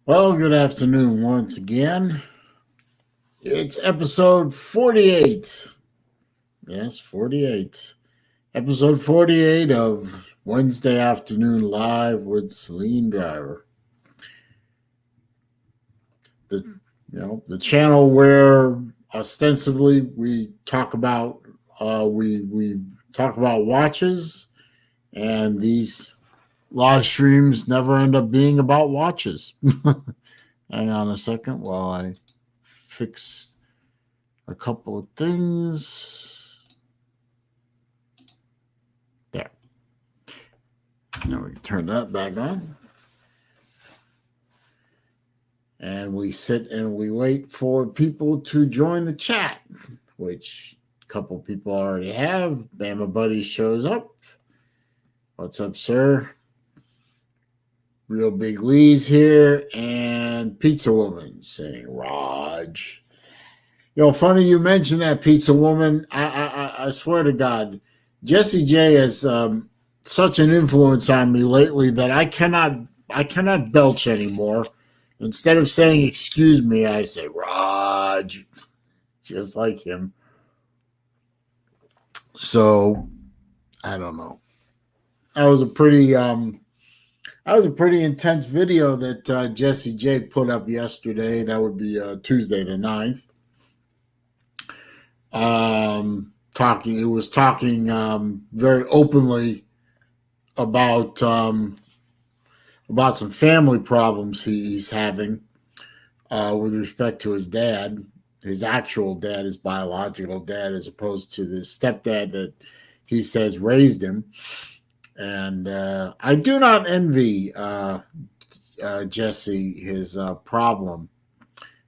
Well, good afternoon once again. It's episode 48. Yes, 48. Episode 48 of Wednesday Afternoon Live with SaleenDriver. The channel where ostensibly we talk about we talk about watches, and these live streams never end up being about watches. Hang on a second while I fix a couple of things. There. Now we can turn that back on. And we sit and we wait for people to join the chat, which a couple people already have. Bama Buddy shows up. What's up, sir? Real Big Lee's here, and Pizza Woman saying, Raj. Funny you mentioned that, Pizza Woman. I swear to God, Jesse J has such an influence on me lately that I cannot belch anymore. Instead of saying excuse me, I say Raj, just like him. So I don't know. That was a pretty intense video that Jesse J put up yesterday. That would be Tuesday the 9th. It was talking very openly about some family problems he's having with respect to his dad, his actual dad, his biological dad, as opposed to the stepdad that he says raised him. And I do not envy Jesse his problem.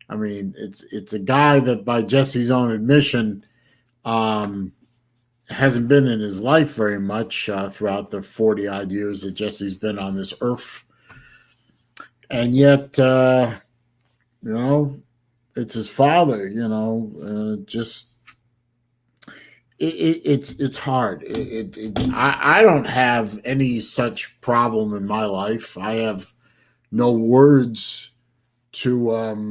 I mean, it's a guy that, by Jesse's own admission, hasn't been in his life very much throughout the 40-odd years that Jesse's been on this earth. And yet, it's his father, it's hard. I don't have any such problem in my life. I have no words to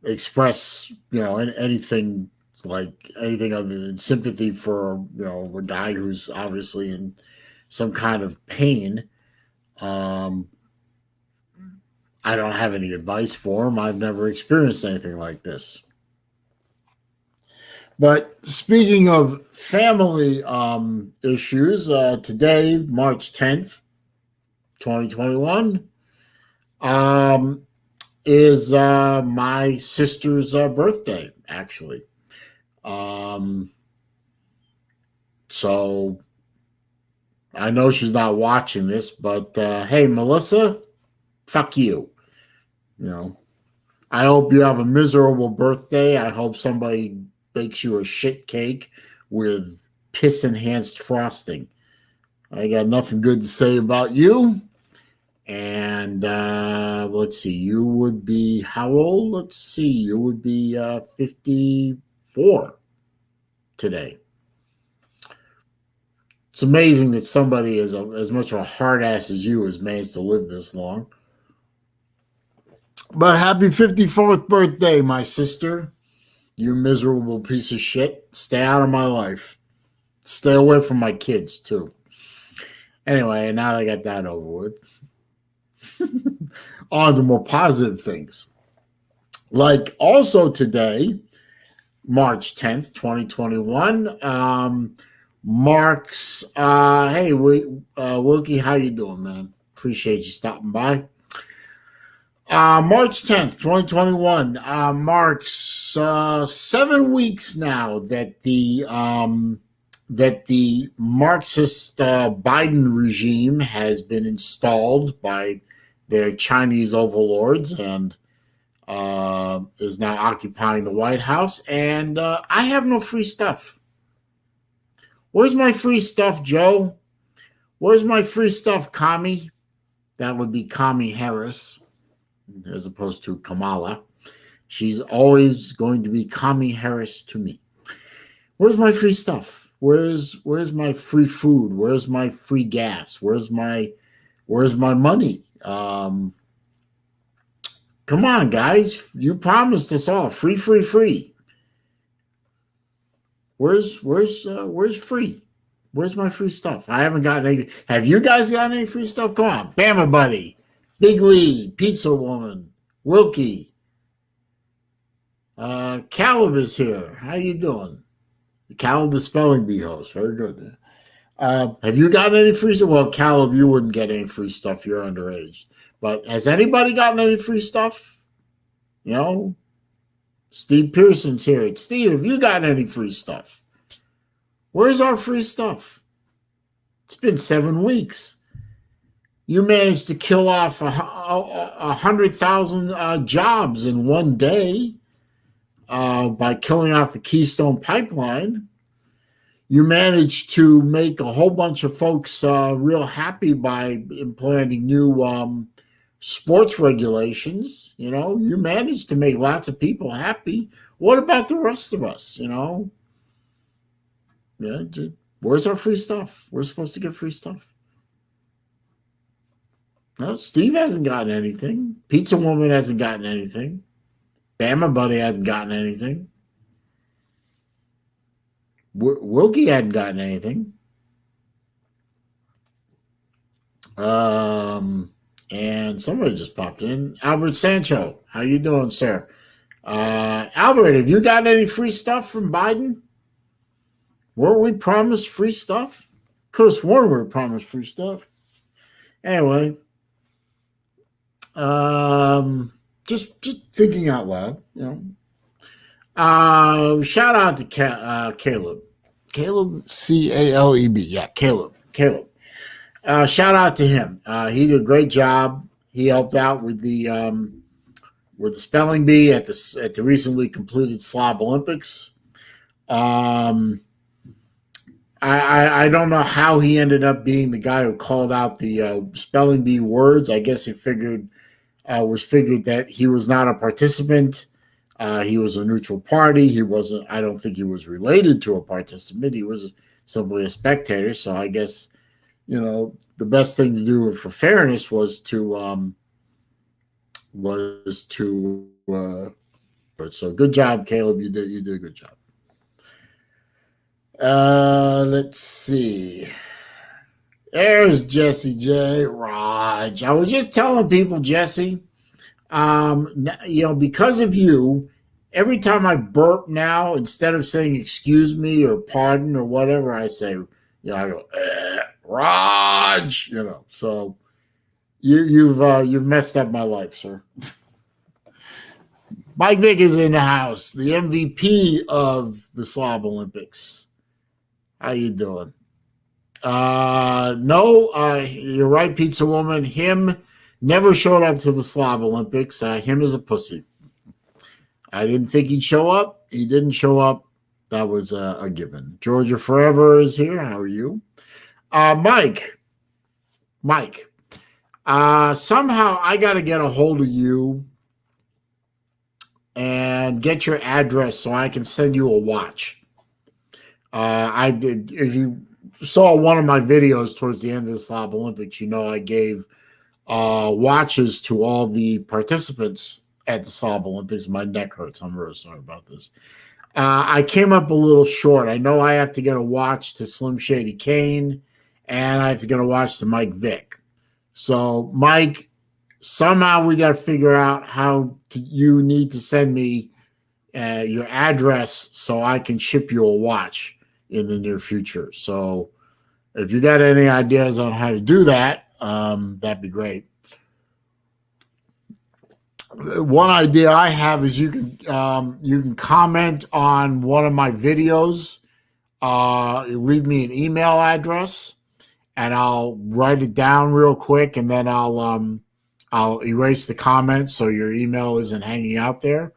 express, anything other than sympathy for, a guy who's obviously in some kind of pain. I don't have any advice for him. I've never experienced anything like this. But speaking of family issues, today, March 10th, 2021, is my sister's birthday, actually. So I know she's not watching this, but hey, Melissa, fuck you. I hope you have a miserable birthday. I hope somebody bakes you a shit cake with piss-enhanced frosting. I got nothing good to say about you. And let's see, you would be how old? Let's see, you would be 54 today. It's amazing that somebody as much of a hard ass as you has managed to live this long. But happy 54th birthday, my sister. You miserable piece of shit. Stay out of my life. Stay away from my kids, too. Anyway, now that I got that over with. On to more positive things. Like also today, March 10th, 2021, marks, hey, Wilkie, how you doing, man? Appreciate you stopping by. March 10th, 2021, marks 7 weeks now that the Marxist Biden regime has been installed by their Chinese overlords and is now occupying the White House. And I have no free stuff. Where's my free stuff, Joe? Where's my free stuff, Kami? That would be Kami Harris, as opposed to Kamala. She's always going to be Kami Harris to me. Where's my free stuff? where's my free food? Where's my free gas? Where's my money? Come on, guys. You promised us all free, free, free. Where's free? Where's my free stuff? I haven't gotten any. Have you guys gotten any free stuff? Come on, Bama Buddy, Big Lee, Pizza Woman, Wilkie, Caleb is here. How you doing? Caleb, the spelling bee host. Very good. Have you gotten any free stuff? Well, Caleb, you wouldn't get any free stuff. You're underage. But has anybody gotten any free stuff? You know, Steve Pearson's here. Steve, have you gotten any free stuff? Where's our free stuff? It's been 7 weeks. You managed to kill off 100,000 jobs in one day by killing off the Keystone Pipeline. You managed to make a whole bunch of folks real happy by implementing new sports regulations. You know, you managed to make lots of people happy. What about the rest of us? You know, yeah. Where's our free stuff? We're supposed to get free stuff. No, Steve hasn't gotten anything. Pizza Woman hasn't gotten anything. Bama Buddy hasn't gotten anything. Wilkie hadn't gotten anything. And somebody just popped in. Albert Sancho, how you doing, sir? Albert, have you gotten any free stuff from Biden? Weren't we promised free stuff? Could have sworn we were promised free stuff. Anyway, just thinking out loud, you know. Shout out to Caleb. Caleb, Caleb. Yeah, Caleb. Shout out to him. He did a great job. He helped out with the spelling bee at the recently completed Slob Olympics. I don't know how he ended up being the guy who called out the spelling bee words. I guess he figured that he was not a participant. He was a neutral party. He wasn't. I don't think he was related to a participant. He was simply a spectator. So I guess, you know, the best thing to do for fairness was to. So good job, Caleb. You did a good job. Let's see. There's Jesse J. Raj. I was just telling people, Jesse, you know, because of you, every time I burp now, instead of saying excuse me or pardon or whatever, I say, you know, I go, Raj, you know. So you've messed up my life, sir. Mike Vick is in the house, the MVP of the Slob Olympics. How you doing? No, you're right, Pizza Woman. Him never showed up to the Slob Olympics. Him is a pussy. I didn't think he'd show up. He didn't show up. That was a given. Georgia Forever is here. How are you? Mike. Somehow I got to get a hold of you and get your address so I can send you a watch. I did. If you saw one of my videos towards the end of the Slob Olympics, you know I gave watches to all the participants at the Slob Olympics. My neck hurts. I'm really sorry about this. I came up a little short. I know I have to get a watch to Slim Shady Kane, and I have to get a watch to Mike Vick. So, Mike, somehow we got to figure out how you need to send me your address so I can ship you a watch in the near future. So if you got any ideas on how to do that, that'd be great. One idea I have is you can comment on one of my videos. Leave me an email address, and I'll write it down real quick, and then I'll erase the comment so your email isn't hanging out there.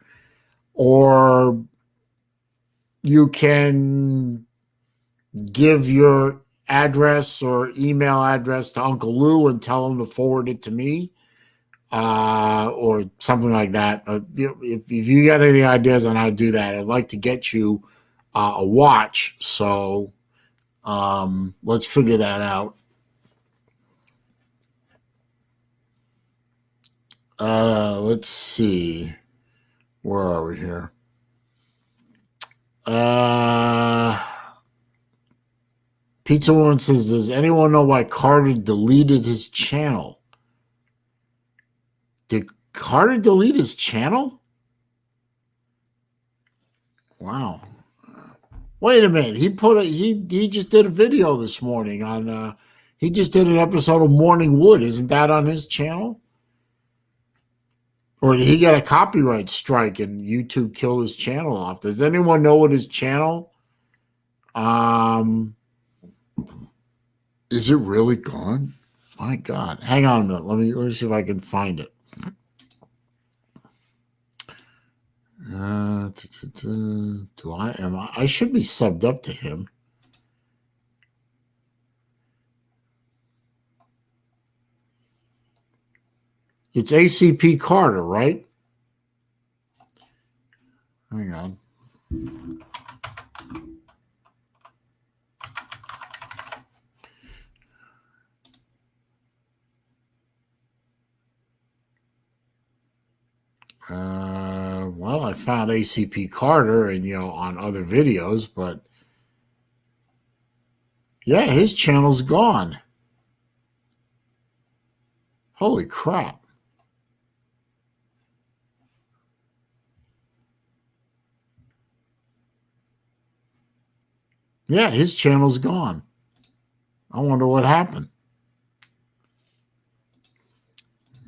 Or you can give your address or email address to Uncle Lou and tell him to forward it to me, or something like that. If you got any ideas on how to do that, I'd like to get you a watch so Let's figure that out. Let's see. Where are we here? Pizza Woman says, does anyone know why Carter deleted his channel? Did Carter delete his channel? Wow. Wait a minute. He just did a video this morning on he just did an episode of Morning Wood. Isn't that on his channel? Or did he get a copyright strike and YouTube killed his channel off? Does anyone know what his channel? Is it really gone? My God. Hang on a minute. Let me see if I can find it. I should be subbed up to him. It's ACP Carter, right? Hang on. Well, I found ACP Carter and, on other videos, but yeah, his channel's gone. Holy crap. Yeah, his channel's gone. I wonder what happened.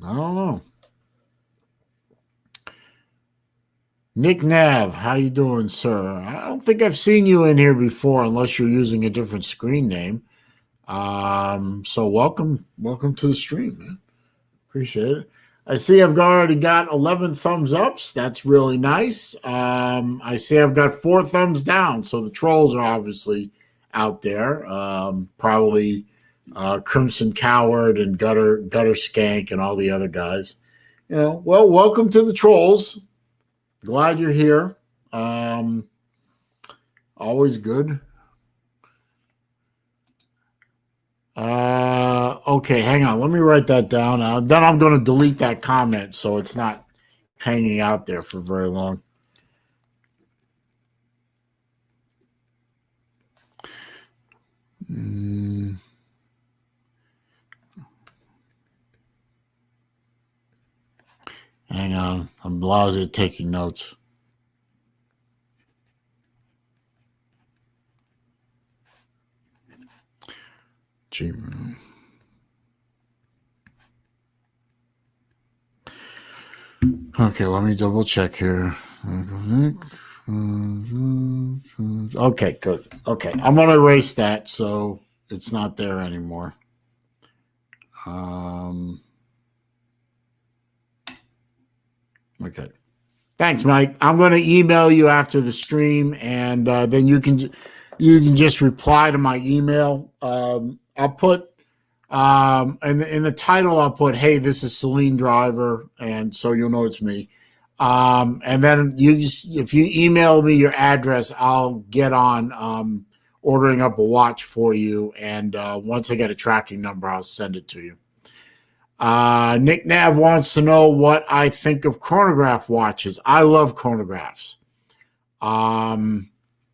I don't know. Nick Nav, how you doing, sir? I don't think I've seen you in here before unless you're using a different screen name. So welcome to the stream, man. Appreciate it. I see I've already got 11 thumbs ups. That's really nice. I see I've got 4 thumbs down. So the trolls are obviously out there. Probably Crimson Coward and Gutter Skank and all the other guys. Well, welcome to the trolls. Glad you're here. Always good. Okay, hang on. Let me write that down. Then I'm going to delete that comment so it's not hanging out there for very long. Hang on. I'm lousy at taking notes. Gmail. Okay, let me double check here. Okay, good. Okay, I'm going to erase that so it's not there anymore. Okay. Thanks, Mike. I'm going to email you after the stream, and then you can just reply to my email. I'll put in the title. I'll put, "Hey, this is SaleenDriver," and so you'll know it's me. And then if you email me your address, I'll get on ordering up a watch for you, and once I get a tracking number, I'll send it to you. Nick Nav wants to know what I think of chronograph watches. I love chronographs.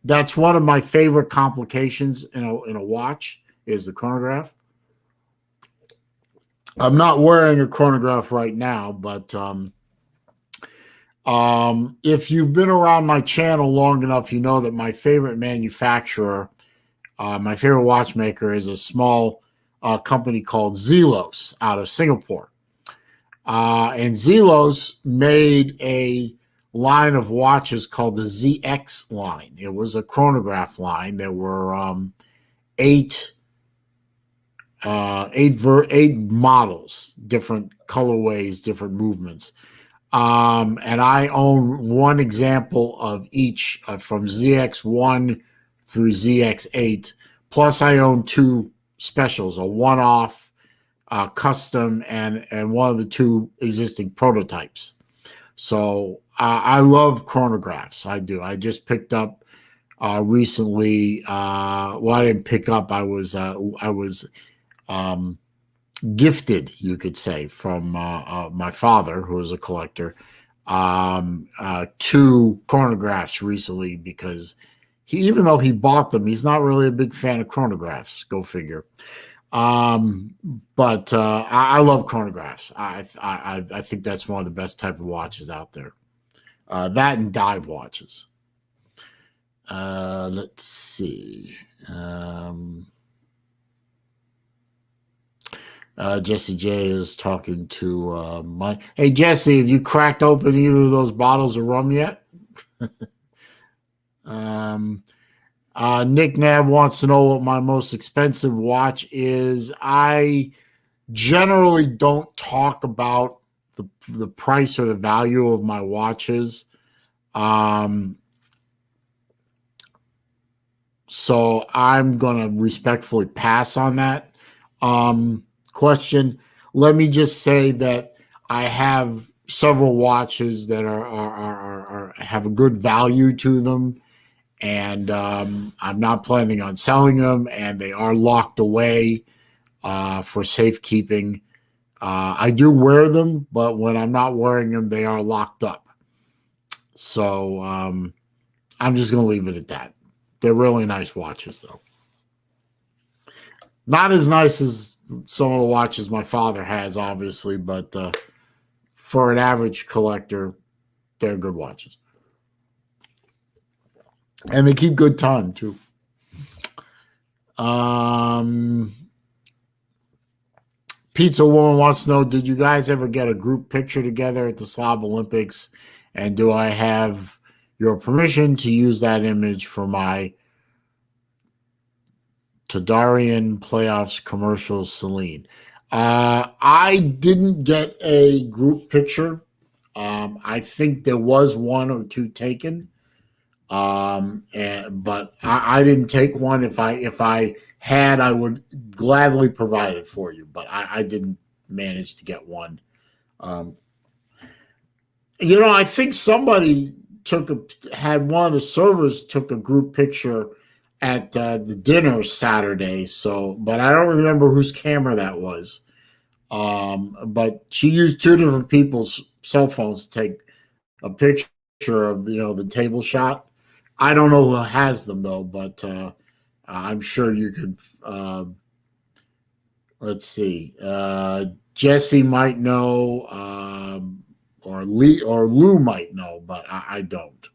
That's one of my favorite complications in a watch is the chronograph. I'm not wearing a chronograph right now, but if you've been around my channel long enough, you know that my favorite manufacturer, my favorite watchmaker is a small company called Zelos out of Singapore. And Zelos made a line of watches called the ZX line. It was a chronograph line. There were eight models, different colorways, different movements. And I own one example of each from ZX1 through ZX8. Plus, I own 2 specials, a one-off custom and one of the 2 existing prototypes. So I love chronographs. I do. I just picked up recently. Well, I didn't pick up. I was um, gifted, you could say, from my father, who is a collector, two chronographs recently because even though he bought them, he's not really a big fan of chronographs. Go figure. Um, but I love chronographs. I think that's one of the best type of watches out there. That and dive watches. Let's see. Jesse J is talking to Mike. Hey, Jesse, have you cracked open either of those bottles of rum yet? um, Nick Nab wants to know what my most expensive watch is. I generally don't talk about the price or the value of my watches. So I'm going to respectfully pass on that question. Let me just say that I have several watches that are have a good value to them, and I'm not planning on selling them, and they are locked away for safekeeping. I do wear them, but when I'm not wearing them, they are locked up. So I'm just going to leave it at that. They're really nice watches, though. Not as nice as some of the watches my father has, obviously, but for an average collector, they're good watches. And they keep good time, too. Pizza Woman wants to know, did you guys ever get a group picture together at the Slob Olympics? And do I have your permission to use that image for my Tadarian playoffs commercial, Saleen? I didn't get a group picture. I think there was one or two taken, but I didn't take one. If I had, I would gladly provide it for you, but I didn't manage to get one. I think somebody had one of the servers took a group picture at the dinner Saturday. So, but I don't remember whose camera that was. But she used two different people's cell phones to take a picture of the table shot. I don't know who has them though, but I'm sure you could. Let's see. Jesse might know, or Lou might know, but I don't.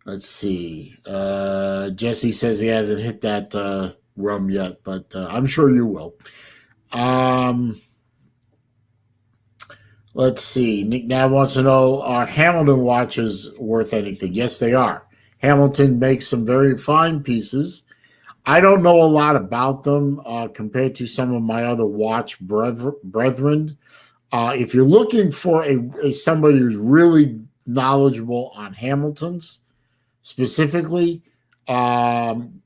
Let's see. Jesse says he hasn't hit that rum yet, but I'm sure you will. Let's see. Nick Nab wants to know, are Hamilton watches worth anything? Yes, they are. Hamilton makes some very fine pieces. I don't know a lot about them compared to some of my other watch brethren. If you're looking for somebody who's really knowledgeable on Hamiltons specifically, I'm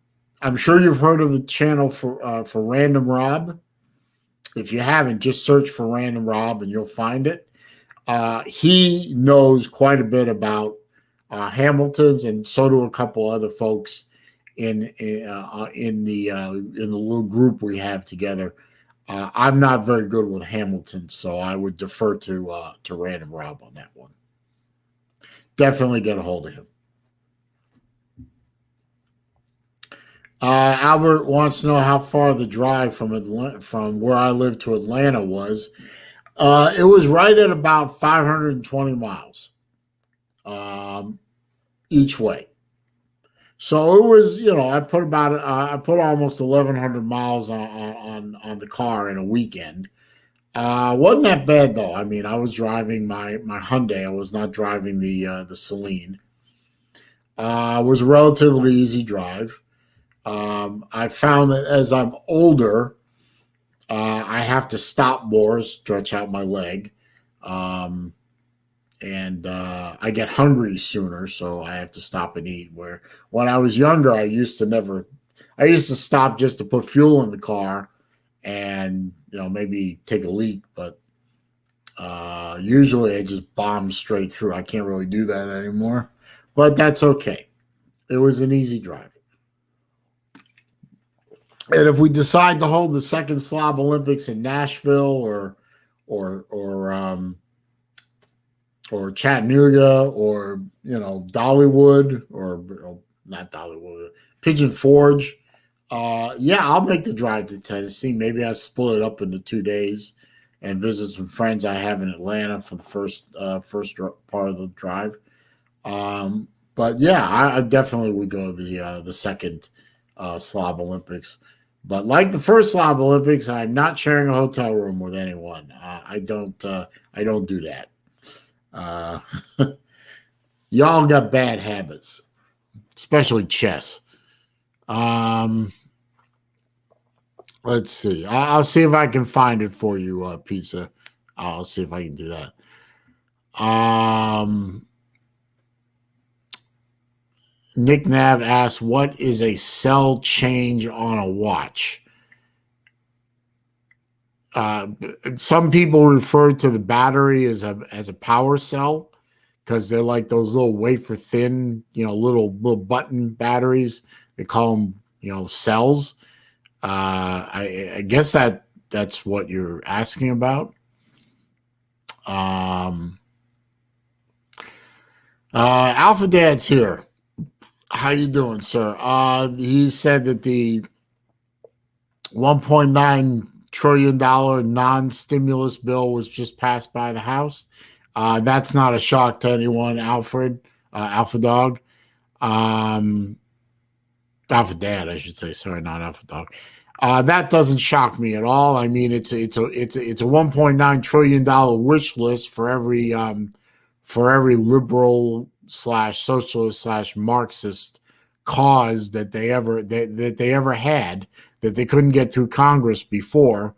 sure you've heard of the channel for Random Rob. If you haven't, just search for Random Rob and you'll find it. He knows quite a bit about Hamiltons, and so do a couple other folks in the little group we have together. I'm not very good with Hamilton, so I would defer to Random Rob on that one. Definitely get a hold of him. Albert wants to know how far the drive from where I live to Atlanta was. It was right at about 520 miles each way. So it was, I put almost 1,100 miles on the car in a weekend. Wasn't that bad though. I mean, I was driving my Hyundai. I was not driving the Saleen. It was a relatively easy drive. I found that as I'm older, I have to stop more, stretch out my leg. And I get hungry sooner, so I have to stop and eat. Where when I was younger, I used to stop just to put fuel in the car and maybe take a leak, but usually I just bomb straight through. I can't really do that anymore. but that's okay. It was an easy drive. And if we decide to hold the second Slob Olympics in Nashville or or um, or Chattanooga or Dollywood or not Dollywood, Pigeon Forge, yeah, I'll make the drive to Tennessee. Maybe I split it up into 2 days and visit some friends I have in Atlanta for the first part of the drive. Um, but yeah, I definitely would go the second Slob Olympics. But like the first Slob Olympics, I'm not sharing a hotel room with anyone. I don't do that. Uh, y'all got bad habits, especially chess. Um, let's see. I'll see if I can find it for you, pizza. I'll see if I can do that. Nick Nav asks, "What is a cell change on a watch?" Some people refer to the battery as a power cell because they're like those little wafer thin, little button batteries. They call them, cells. I guess that's what you're asking about. Alpha Dad's here. How you doing, sir? He said that the $1.9 trillion non-stimulus bill was just passed by the House. That's not a shock to anyone, Alfred, Alpha Dog. Alpha Dad, I should say. Sorry, not Alpha Dog. That doesn't shock me at all. I mean, it's a $1.9 trillion wish list for every liberal / socialist / Marxist cause that they ever had that they couldn't get through Congress before,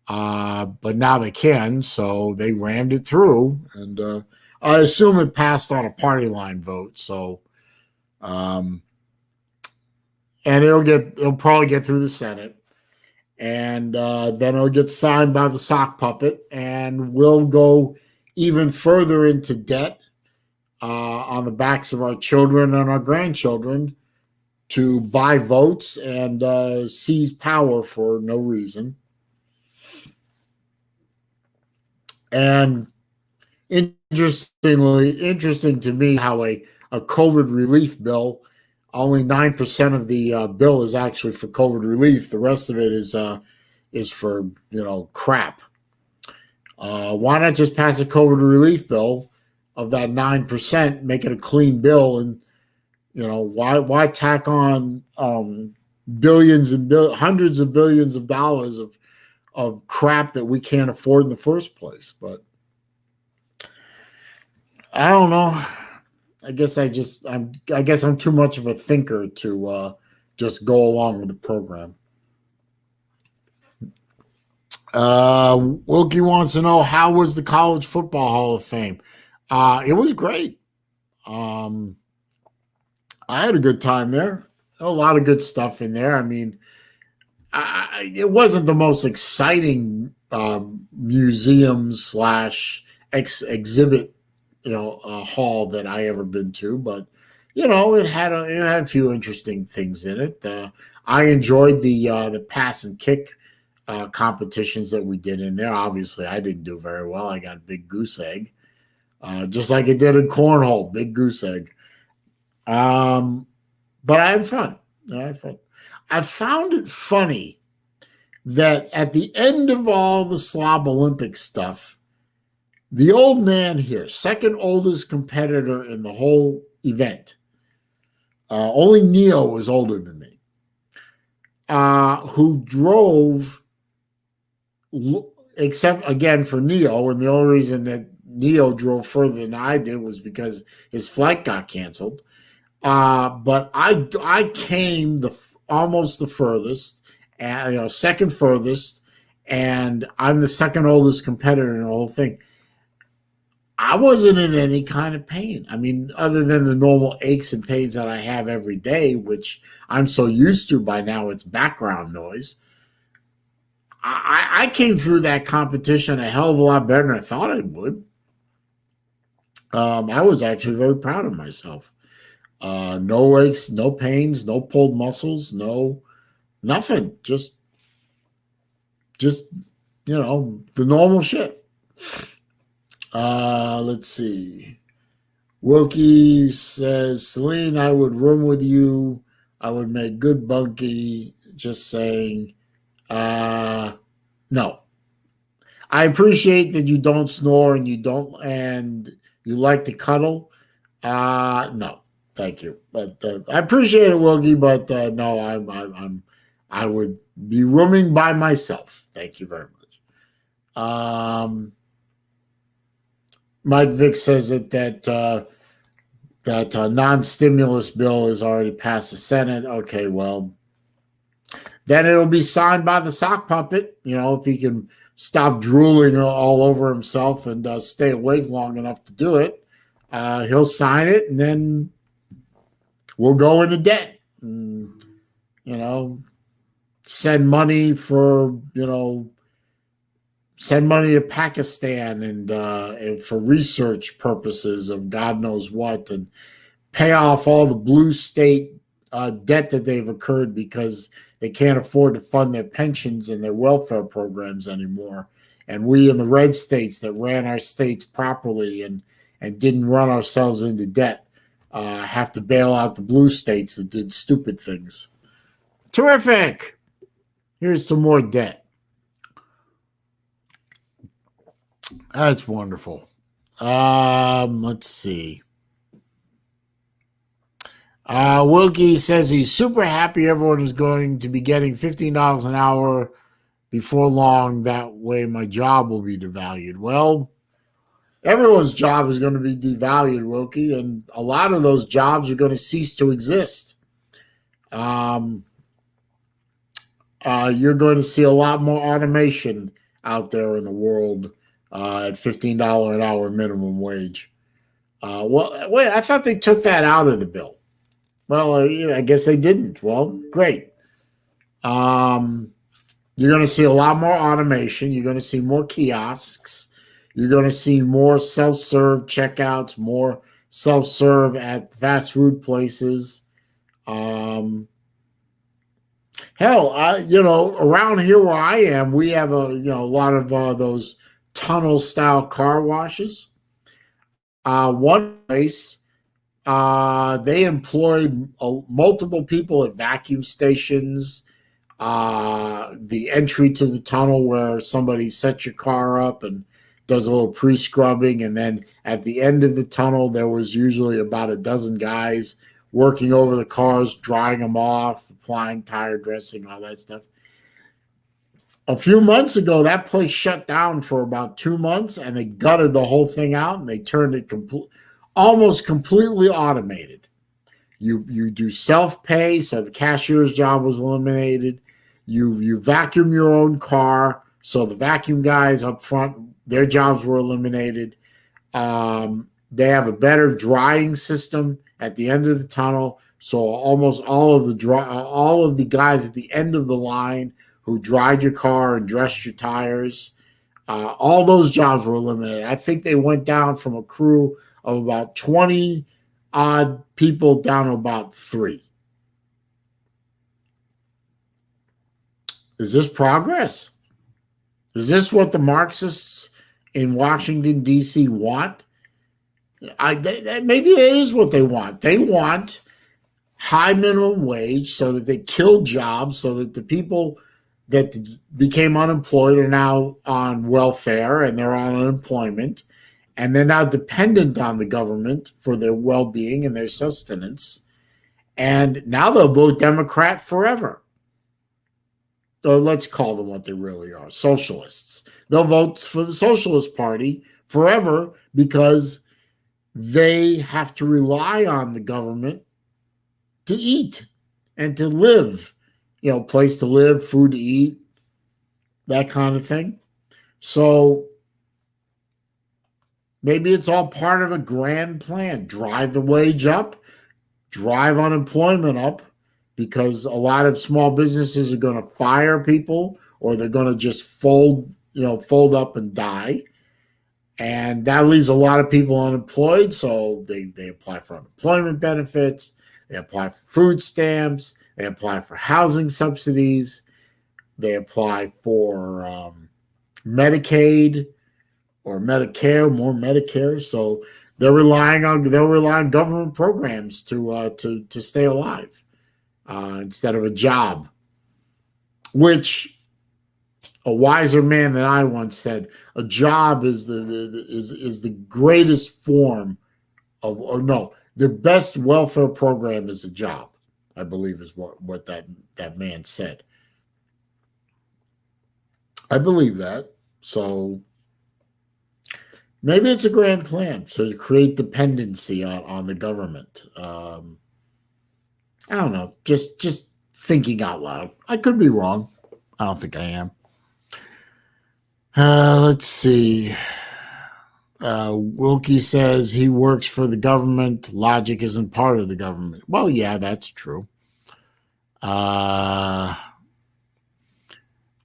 but now they can. So they rammed it through, and I assume it passed on a party line vote. So, and it'll probably get through the Senate, and then it'll get signed by the sock puppet, and we'll go even further into debt on the backs of our children and our grandchildren to buy votes and seize power for no reason. And interesting to me how a COVID relief bill, only 9% of the bill is actually for COVID relief. The rest of it is for crap. Why not just pass a COVID relief bill of that 9%, make it a clean bill, and why tack on billions and hundreds of billions of dollars of crap that we can't afford in the first place? But I don't know. I guess I'm too much of a thinker to just go along with the program. Wilkie wants to know, how was the College Football Hall of Fame? It was great. I had a good time there. A lot of good stuff in there. I mean, it wasn't the most exciting museum / exhibit, hall that I ever been to, but it had a few interesting things in it. I enjoyed the pass and kick competitions that we did in there. Obviously, I didn't do very well. I got a big goose egg, just like it did in cornhole, big goose egg. But I had fun. I found it funny that at the end of all the Slob Olympic stuff, the old man here, second oldest competitor in the whole event, only Neo was older than me, who drove, except again for Neo, and the only reason that Neo drove further than I did was because his flight got canceled. But I came almost the furthest, and second furthest, and I'm the second oldest competitor in the whole thing. I wasn't in any kind of pain. I mean, other than the normal aches and pains that I have every day, which I'm so used to by now, it's background noise. I came through that competition a hell of a lot better than I thought I would. I was actually very proud of myself. No aches, no pains, no pulled muscles, no nothing. Just the normal shit. Let's see. Wokey says, Saleen, I would room with you. I would make good bunkie. Just saying. No. I appreciate that you don't snore and you like to cuddle. No, thank you. But I appreciate it, Wokey. But no, I would be rooming by myself. Thank you very much. Mike Vick says that non-stimulus bill has already passed the Senate. Okay, well, then it'll be signed by the sock puppet. If he can stop drooling all over himself and stay awake long enough to do it, he'll sign it, and then we'll go into debt. And, send money to Pakistan and for research purposes of God knows what, and pay off all the blue state debt that they've incurred because they can't afford to fund their pensions and their welfare programs anymore. And we in the red states that ran our states properly and didn't run ourselves into debt have to bail out the blue states that did stupid things. Terrific. Here's some more debt. That's wonderful. Let's see. Wilkie says he's super happy everyone is going to be getting $15 an hour before long. That way my job will be devalued. Well, everyone's job is going to be devalued, Wilkie, and a lot of those jobs are going to cease to exist. You're going to see a lot more automation out there in the world at $15 an hour minimum wage. Well, wait, I thought they took that out of the bill. Well, I guess they didn't. Well, great. You're going to see a lot more automation. You're going to see more kiosks. You're going to see more self-serve checkouts, more self-serve at fast food places. Hell, around here where I am, we have a lot of those tunnel-style car washes. One place, they employed multiple people at vacuum stations, the entry to the tunnel where somebody sets your car up and does a little pre-scrubbing, and then at the end of the tunnel, there was usually about a dozen guys working over the cars, drying them off, applying tire dressing, all that stuff. A few months ago, that place shut down for about 2 months, and they gutted the whole thing out, and they turned it almost completely automated. You do self-pay, so the cashier's job was eliminated. You vacuum your own car, so the vacuum guys up front, their jobs were eliminated. They have a better drying system at the end of the tunnel, so almost all of the guys at the end of the line who dried your car and dressed your tires, all those jobs were eliminated. I think they went down from a crew of about 20 odd people down to about 3. Is this progress? Is this what the Marxists in Washington, D.C. want? Maybe it is what they want. They want high minimum wage so that they kill jobs, so that the people that became unemployed are now on welfare and they're on unemployment, and they're now dependent on the government for their well-being and their sustenance. And now they'll vote Democrat forever. So let's call them what they really are, socialists. They'll vote for the Socialist Party forever because they have to rely on the government to eat and to live, place to live, food to eat, that kind of thing. So maybe it's all part of a grand plan. Drive the wage up, drive unemployment up, because a lot of small businesses are going to fire people or they're going to just fold up and die. And that leaves a lot of people unemployed. So they apply for unemployment benefits, they apply for food stamps, they apply for housing subsidies, they apply for Medicaid or Medicare, more Medicare. So they'll rely on government programs to stay alive instead of a job, which a wiser man than I once said, a job is the greatest form of, or no, the best welfare program is a job. I believe is what that man said. I believe that. So maybe it's a grand plan to create dependency on the government. I don't know. Just thinking out loud. I could be wrong. I don't think I am. Let's see. Wilkie says he works for the government. Logic isn't part of the government. Well, yeah, that's true.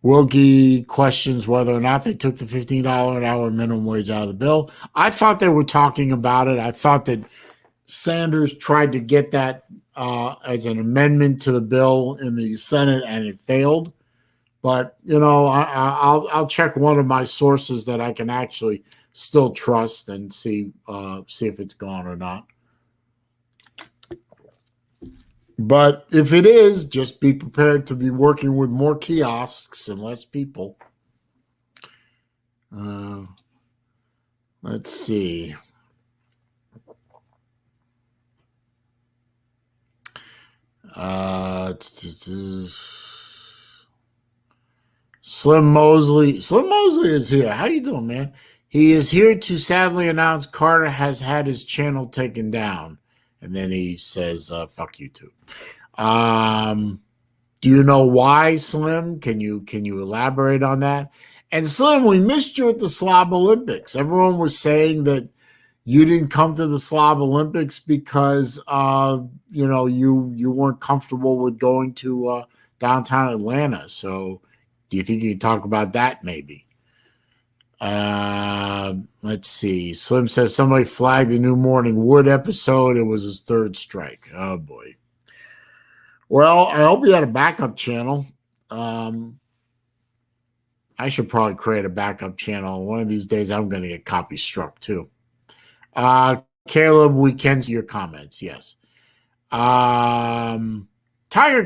Wilkie questions whether or not they took the $15 an hour minimum wage out of the bill. I thought they were talking about it. I thought that Sanders tried to get that as an amendment to the bill in the Senate, and it failed. But I'll check one of my sources that I can actually still trust and see if it's gone or not. But if it is, just be prepared to be working with more kiosks and less people. Let's see. Slim Mosley. Slim Mosley is here. How you doing, man? He is here to sadly announce Carter has had his channel taken down. And then he says, fuck you too. Do you know why, Slim? Can you elaborate on that? And Slim, we missed you at the Slob Olympics. Everyone was saying that you didn't come to the Slob Olympics because you weren't comfortable with going to downtown Atlanta. So do you think you can talk about that maybe? Let's see. Slim says somebody flagged the New Morning Wood episode. It was his third strike. Oh boy. Well, I hope you had a backup channel. I should probably create a backup channel. One of these days I'm going to get copy struck too. Caleb, we can see your comments. Yes. Tiger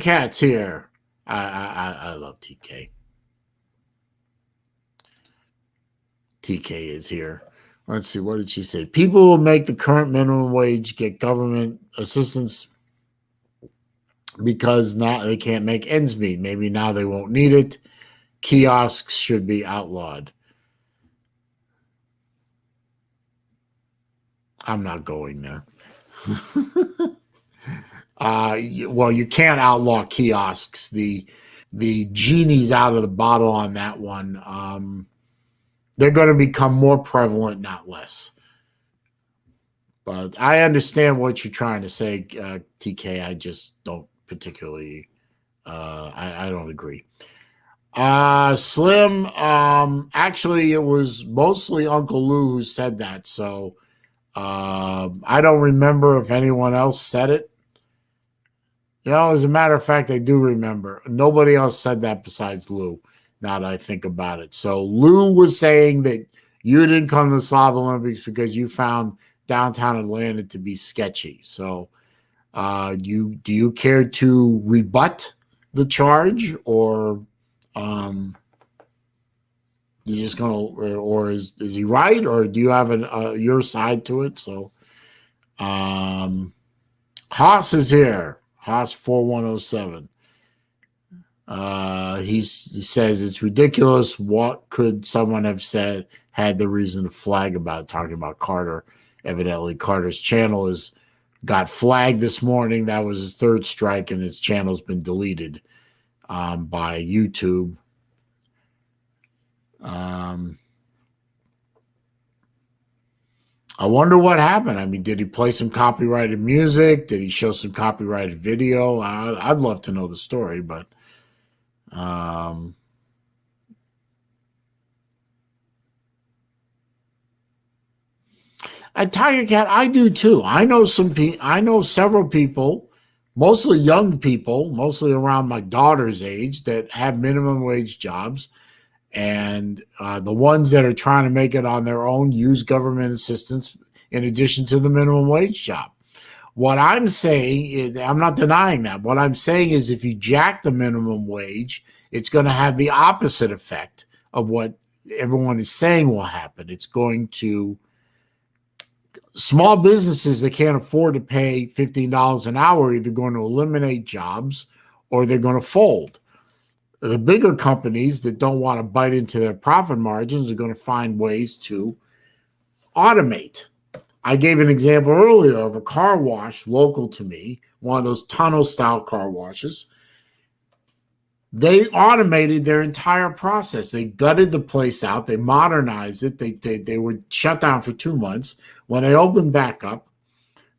Cat's here. I love TK. TK is here. Let's see. What did she say? People will make the current minimum wage get government assistance because now they can't make ends meet. Maybe now they won't need it. Kiosks should be outlawed. I'm not going there. Well, you can't outlaw kiosks. The genie's out of the bottle on that one. They're going to become more prevalent, not less. But I understand what you're trying to say, TK. I just don't particularly. I don't agree. Slim. Actually, it was mostly Uncle Lou who said that. So I don't remember if anyone else said it. As a matter of fact, I do remember. Nobody else said that besides Lou, now that I think about it. So Lou was saying that you didn't come to the Slob Olympics because you found downtown Atlanta to be sketchy. So do you care to rebut the charge, or you just gonna, or is he right, or do you have your side to it? So Haas is here. Haas 4107. He says it's ridiculous. What could someone have said had the reason to flag about it? Talking about Carter. Evidently, Carter's channel got flagged this morning. That was his third strike, and his channel's been deleted by YouTube. I wonder what happened. I mean, did he play some copyrighted music? Did he show some copyrighted video? I'd love to know the story, but At Tiger Cat, I do too. I know I know several people, mostly young people, mostly around my daughter's age, that have minimum wage jobs, and the ones that are trying to make it on their own use government assistance in addition to the minimum wage job. What I'm saying is, I'm not denying that. What I'm saying is, if you jack the minimum wage, it's going to have the opposite effect of what everyone is saying will happen. It's going to, small businesses that can't afford to pay $15 an hour are either going to eliminate jobs or they're going to fold. The bigger companies that don't want to bite into their profit margins are going to find ways to automate. I gave an example earlier of a car wash local to me, one of those tunnel style car washes. They automated their entire process. They gutted the place out. They modernized it. They were shut down for 2 months. When they opened back up,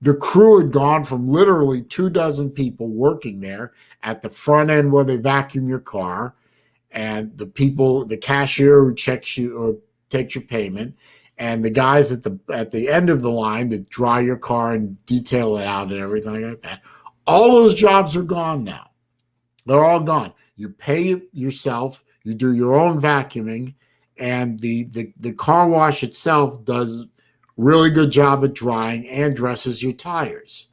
the crew had gone from literally 24 people working there at the front end where they vacuum your car, and the cashier who checks you or takes your payment, and the guys at the end of the line that dry your car and detail it out and everything like that. All those jobs are gone now. They're all gone. You pay yourself, you do your own vacuuming, and the car wash itself does really good job at drying and dresses your tires.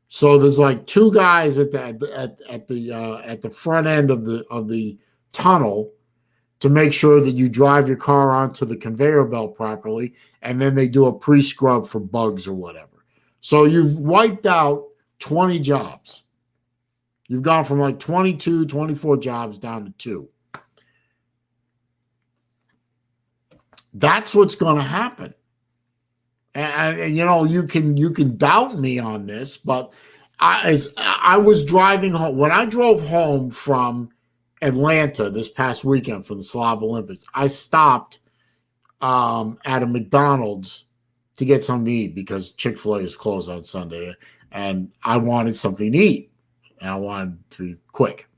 So there's like 2 guys at the front end of the tunnel to make sure that you drive your car onto the conveyor belt properly, and then they do a pre-scrub for bugs or whatever. So you've wiped out 20 jobs. You've gone from like 22, 24 jobs down to 2. That's what's going to happen. And you know, you can doubt me on this, but I was driving home. When I drove home from Atlanta this past weekend for the Slav Olympics, I stopped at a McDonald's to get something to eat because Chick-fil-A is closed on Sunday, and I wanted something to eat, and I wanted to be quick.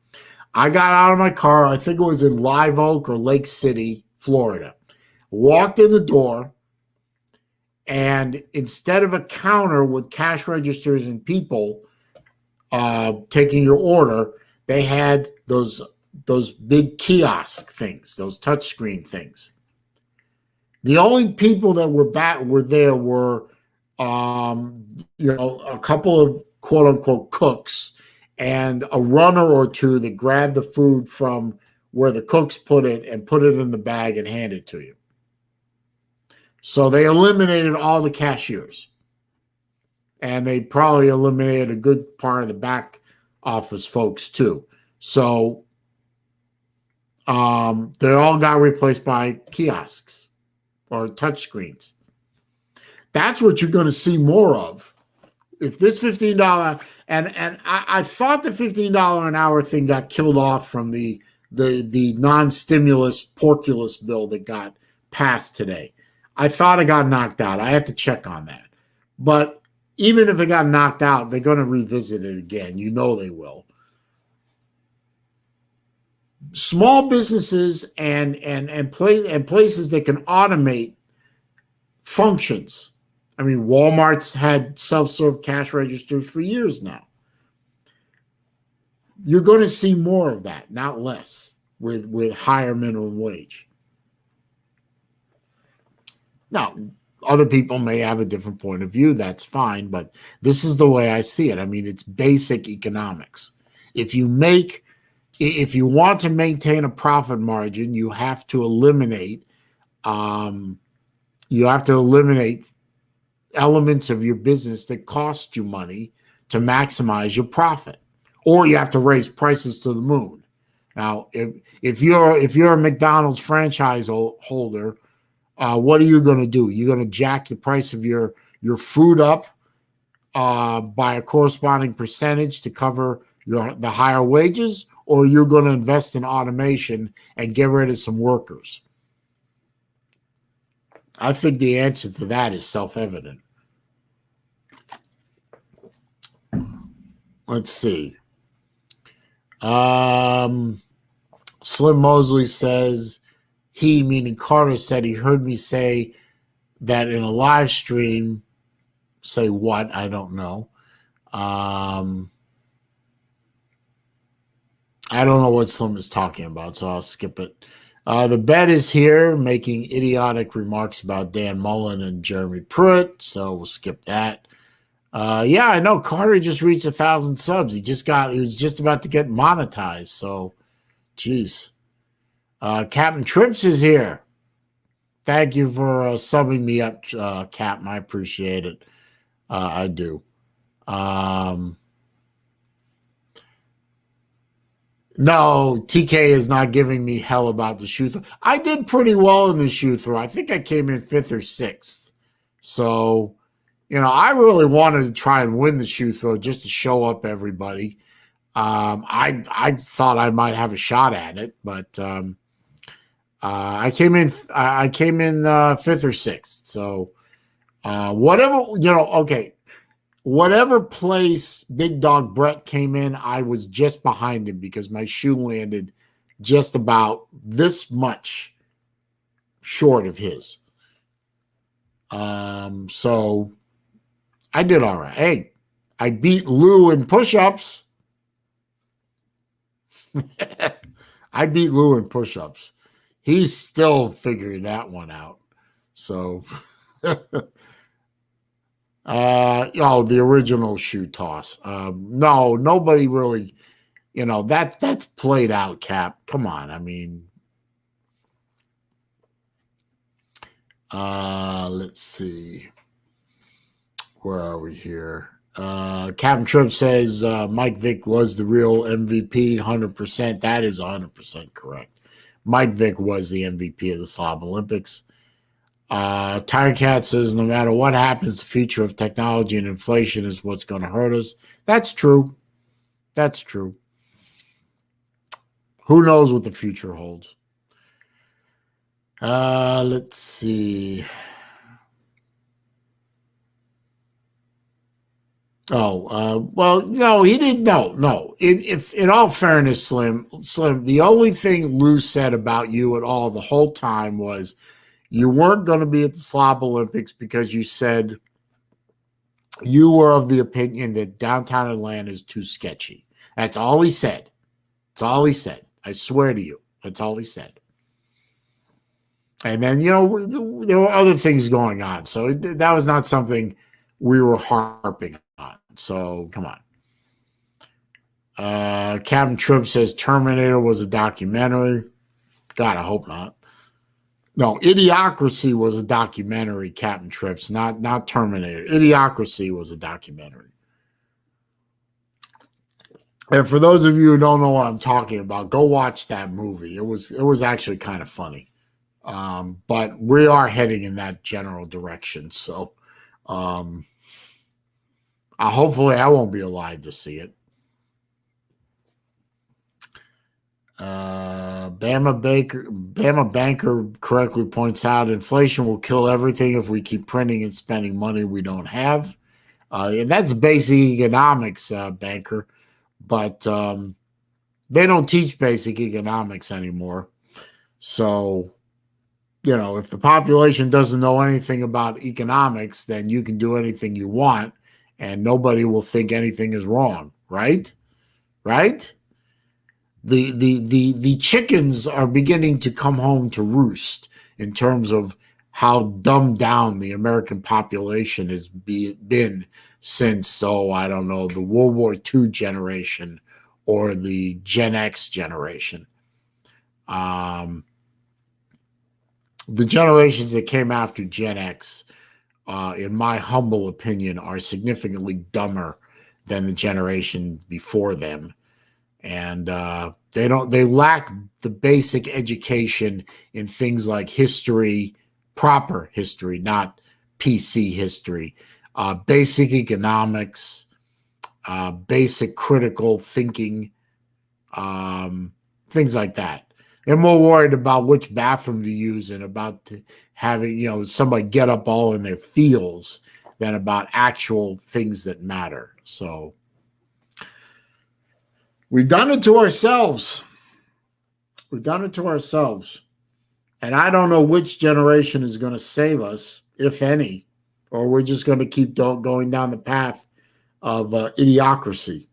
I got out of my car, I think it was in Live Oak or Lake City, Florida, walked in the door, and instead of a counter with cash registers and people taking your order, they had those big kiosk things, those touchscreen things. The only people that were there were a couple of quote unquote cooks and a runner or 2 that grabbed the food from where the cooks put it and put it in the bag and hand it to you. So they eliminated all the cashiers, and they probably eliminated a good part of the back office folks too. So they all got replaced by kiosks or touchscreens. That's what you're going to see more of. If this $15 and I thought the $15 an hour thing got killed off from the non-stimulus porculus bill that got passed today. I thought it got knocked out. I have to check on that. But even if it got knocked out, they're going to revisit it again. You know they will. Small businesses and places that can automate functions. I mean, Walmart's had self-serve cash registers for years now. You're going to see more of that, not less, with higher minimum wage. Now, other people may have a different point of view. That's fine, but this is the way I see it. I mean, it's basic economics. If you want to maintain a profit margin, you have to eliminate elements of your business that cost you money to maximize your profit, or you have to raise prices to the moon. Now, if you're a McDonald's franchise holder, what are you going to do? You're going to jack the price of your food up by a corresponding percentage to cover the higher wages, or you're going to invest in automation and get rid of some workers? I think the answer to that is self-evident. Let's see. Slim Mosley says, he, meaning Carter, said he heard me say that in a live stream, say what, I don't know. I don't know what Slim is talking about, so I'll skip it. The bet is here, making idiotic remarks about Dan Mullen and Jeremy Pruitt, so we'll skip that. Yeah, I know Carter just reached 1,000 subs. He was just about to get monetized, so geez. Captain Trips is here. Thank you for subbing me up, Captain. I appreciate it. I do. No, TK is not giving me hell about the shoe throw. I did pretty well in the shoe throw. I think I came in 5th or 6th. So, I really wanted to try and win the shoe throw just to show up everybody. I thought I might have a shot at it, but I came in 5th or 6th. So whatever, okay. Whatever place Big Dog Brett came in, I was just behind him because my shoe landed just about this much short of his. So I did all right. Hey, I beat Lou in push-ups. I beat Lou in push-ups. He's still figuring that one out. So the original shoe toss. No, nobody really, that's played out, Cap. Come on. I mean, let's see. Where are we here? Captain Tripp says Mike Vick was the real MVP, 100%. That is 100% correct. Mike Vick was the MVP of the Slob Olympics. Tiger Cat says, no matter what happens, the future of technology and inflation is what's going to hurt us. That's true. That's true. Who knows what the future holds? Let's see. Well, no, he didn't. No. In all fairness, Slim, the only thing Lou said about you at all the whole time was you weren't going to be at the Slob Olympics because you said you were of the opinion that downtown Atlanta is too sketchy. That's all he said. That's all he said. I swear to you. That's all he said. And then, there were other things going on. So that was not something we were harping on. So come on. Captain Tripp says Terminator was a documentary. God, I hope not. No, Idiocracy was a documentary, Captain Trips, not Terminator. Idiocracy was a documentary. And for those of you who don't know what I'm talking about, go watch that movie. It was actually kind of funny. But we are heading in that general direction. So hopefully I won't be alive to see it. Bama Banker correctly points out inflation will kill everything if we keep printing and spending money we don't have. And that's basic economics, Banker. But they don't teach basic economics anymore. So, if the population doesn't know anything about economics, then you can do anything you want and nobody will think anything is wrong, right? Right? The chickens are beginning to come home to roost in terms of how dumbed down the American population has been since, I don't know, the World War II generation or the Gen X generation. The generations that came after Gen X, in my humble opinion, are significantly dumber than the generation before them. And they lack the basic education in things like history, proper history, not PC history, basic economics, basic critical thinking, things like that. They're more worried about which bathroom to use and about having, somebody get up all in their feels than about actual things that matter. So we've done it to ourselves. We've done it to ourselves. And I don't know which generation is going to save us. if any, or we're just going to keep going down the path of idiocracy.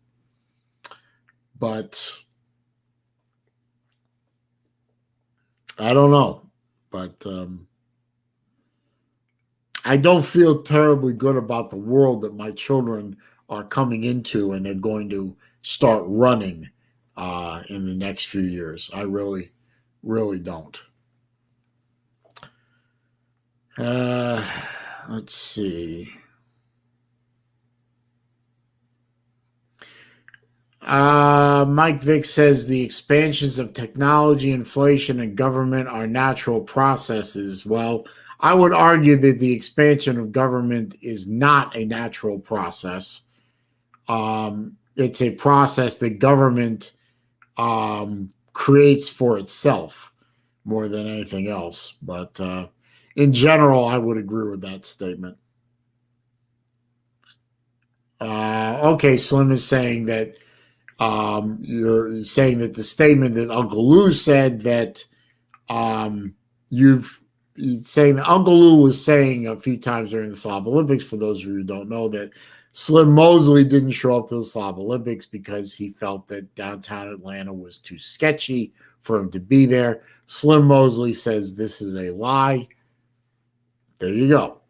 But I don't know. But I don't feel terribly good about the world that my children are coming into, and they're going to start running in the next few years. I really, really don't. Let's see. Mike Vick says the expansions of technology, inflation, and government are natural processes. Well, I would argue that the expansion of government is not a natural process. It's a process that government creates for itself more than anything else. But in general, I would agree with that statement. Okay, Slim is saying that you're saying that the statement that Uncle Lou said that you're saying that Uncle Lou was saying a few times during the Slob Olympics, for those of you who don't know, that Slim Mosley didn't show up to the Slob Olympics because he felt that downtown Atlanta was too sketchy for him to be there. Slim Mosley says this is a lie. There you go.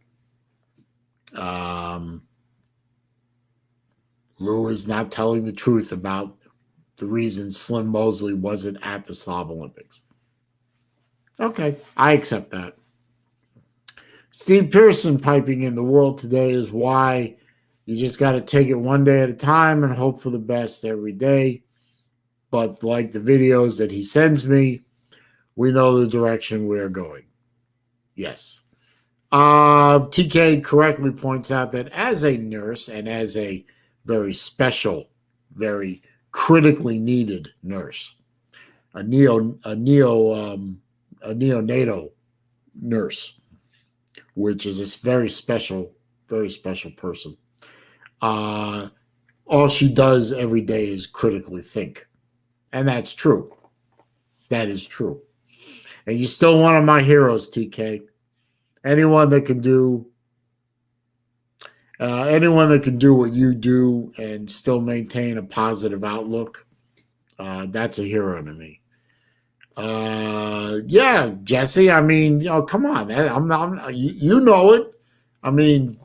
Lou is not telling the truth about the reason Slim Mosley wasn't at the Slob Olympics. Okay, I accept that. Steve Pearson piping in, the world today is why you just got to take it one day at a time and hope for the best every day. But like the videos that he sends me, we know the direction we're going. Yes. TK correctly points out that as a nurse and as a very special, very critically needed nurse, a neonatal nurse, which is a very special person. All she does every day is critically think. And that's true. That is true. And you're still one of my heroes, TK. Anyone that can do what you do and still maintain a positive outlook, that's a hero to me. Yeah, Jesse. I mean, come on. You know it. I mean,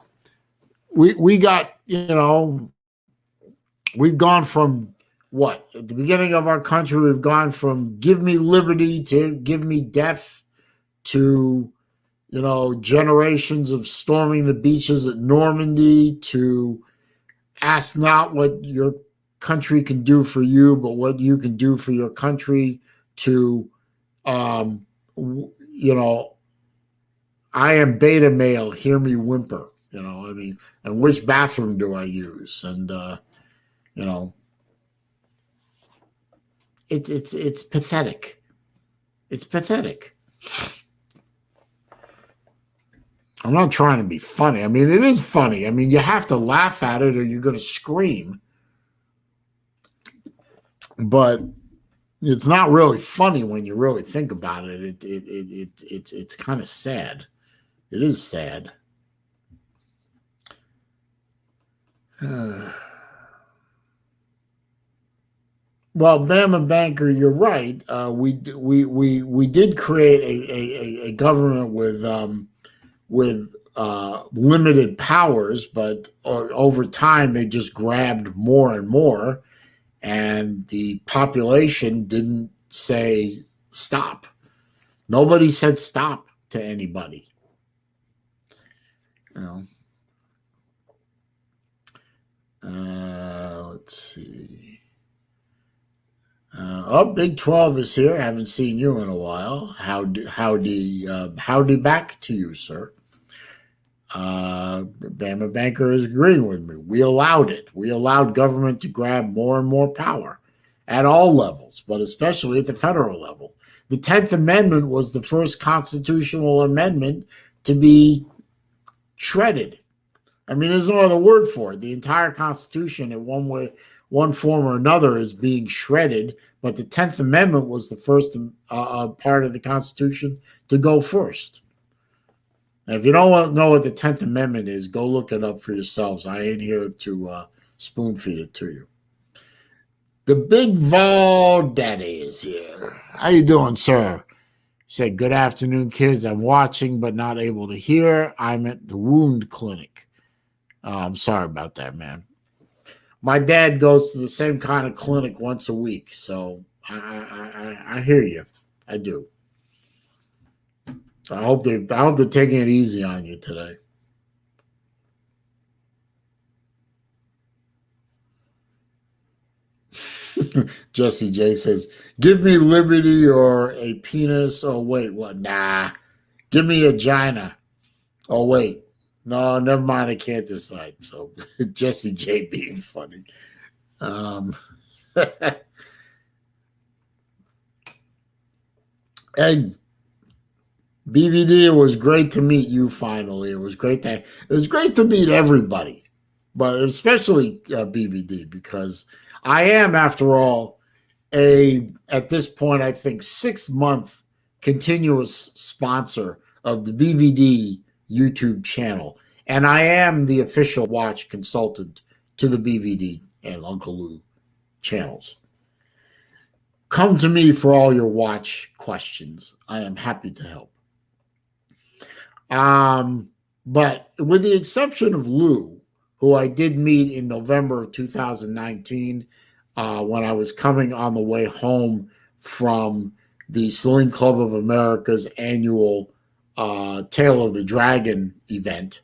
we got, we've gone from what? At the beginning of our country, we've gone from give me liberty to give me death to, generations of storming the beaches at Normandy to ask not what your country can do for you, but what you can do for your country to, I am beta male, hear me whimper, and which bathroom do I use? And, it's pathetic. It's pathetic. I'm not trying to be funny. I mean, it is funny. I mean, you have to laugh at it or you're going to scream. But it's not really funny when you really think about it. It's kind of sad. It is sad. Well, Bama Banker, you're right. We did create a government with limited powers, but over time they just grabbed more and more, and the population didn't say stop. Nobody said stop to anybody. Let's see. Big 12 is here. I haven't seen you in a while. Howdy back to you, sir. Bama Banker is agreeing with me. We allowed it. We allowed government to grab more and more power at all levels, but especially at the federal level. The 10th Amendment was the first constitutional amendment to be shredded. I mean, there's no other word for it. The entire Constitution, in one form or another, is being shredded, but the 10th Amendment was the first part of the Constitution to go first. And if you don't know what the 10th Amendment is, go look it up for yourselves. I ain't here to spoon feed it to you. The big Vol Daddy is here. How you doing, sir? Said, good afternoon, kids. I'm watching but not able to hear. I'm at the wound clinic. I'm sorry about that, man. My dad goes to the same kind of clinic once a week, so I hear you. I do. I hope they're taking it easy on you today. Jesse J says, "Give me liberty or a penis." Oh wait, what? Nah. Give me a gina. Oh wait, no, never mind. I can't decide. So Jesse J being funny. Um, and BVD, it was great to meet you. Finally, it was great to meet everybody, but especially BVD because I am, after all, at this point I think 6 month continuous sponsor of the BVD YouTube channel, and I am the official watch consultant to the BVD and Uncle Lou channels. Come to me for all your watch questions. I am happy to help. But with the exception of Lou, who I did meet in November of 2019, when I was coming on the way home from the Saleen Club of America's annual Tail of the Dragon event.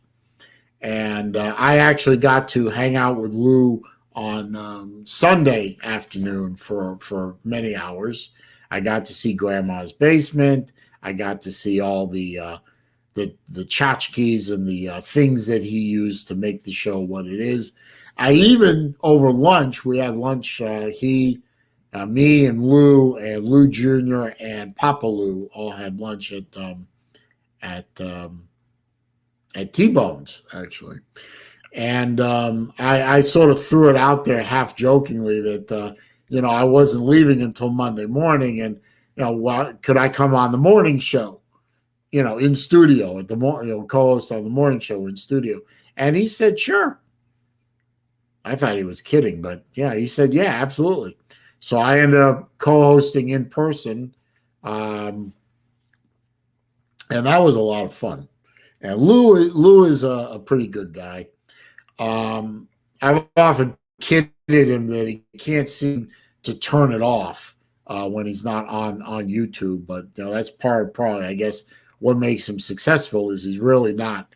And I actually got to hang out with Lou on Sunday afternoon for many hours. I got to see Grandma's basement. I got to see all the tchotchkes and the things that he used to make the show what it is. I even, over lunch, we had lunch, me and Lou Jr. and Papa Lou all had lunch at T-Bone's, actually. And I sort of threw it out there half jokingly that, I wasn't leaving until Monday morning, and, could I come on the morning show? In studio at the morning, co-host on the morning show in studio. And he said, sure. I thought he was kidding, but yeah, he said, yeah, absolutely. So I ended up co-hosting in person. And that was a lot of fun. And Lou is a pretty good guy. I've often kidded him that he can't seem to turn it off when he's not on YouTube, but that's probably, I guess, what makes him successful is he's really not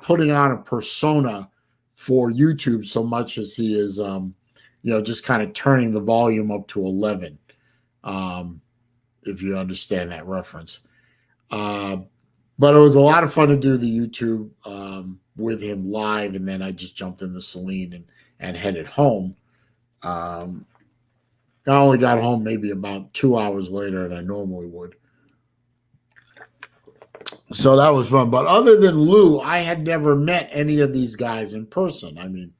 putting on a persona for YouTube so much as he is, just kind of turning the volume up to 11, if you understand that reference. But it was a lot of fun to do the YouTube with him live, and then I just jumped in the Saleen and headed home. I only got home maybe about 2 hours later than I normally would. So that was fun. But other than Lou, I had never met any of these guys in person. I mean,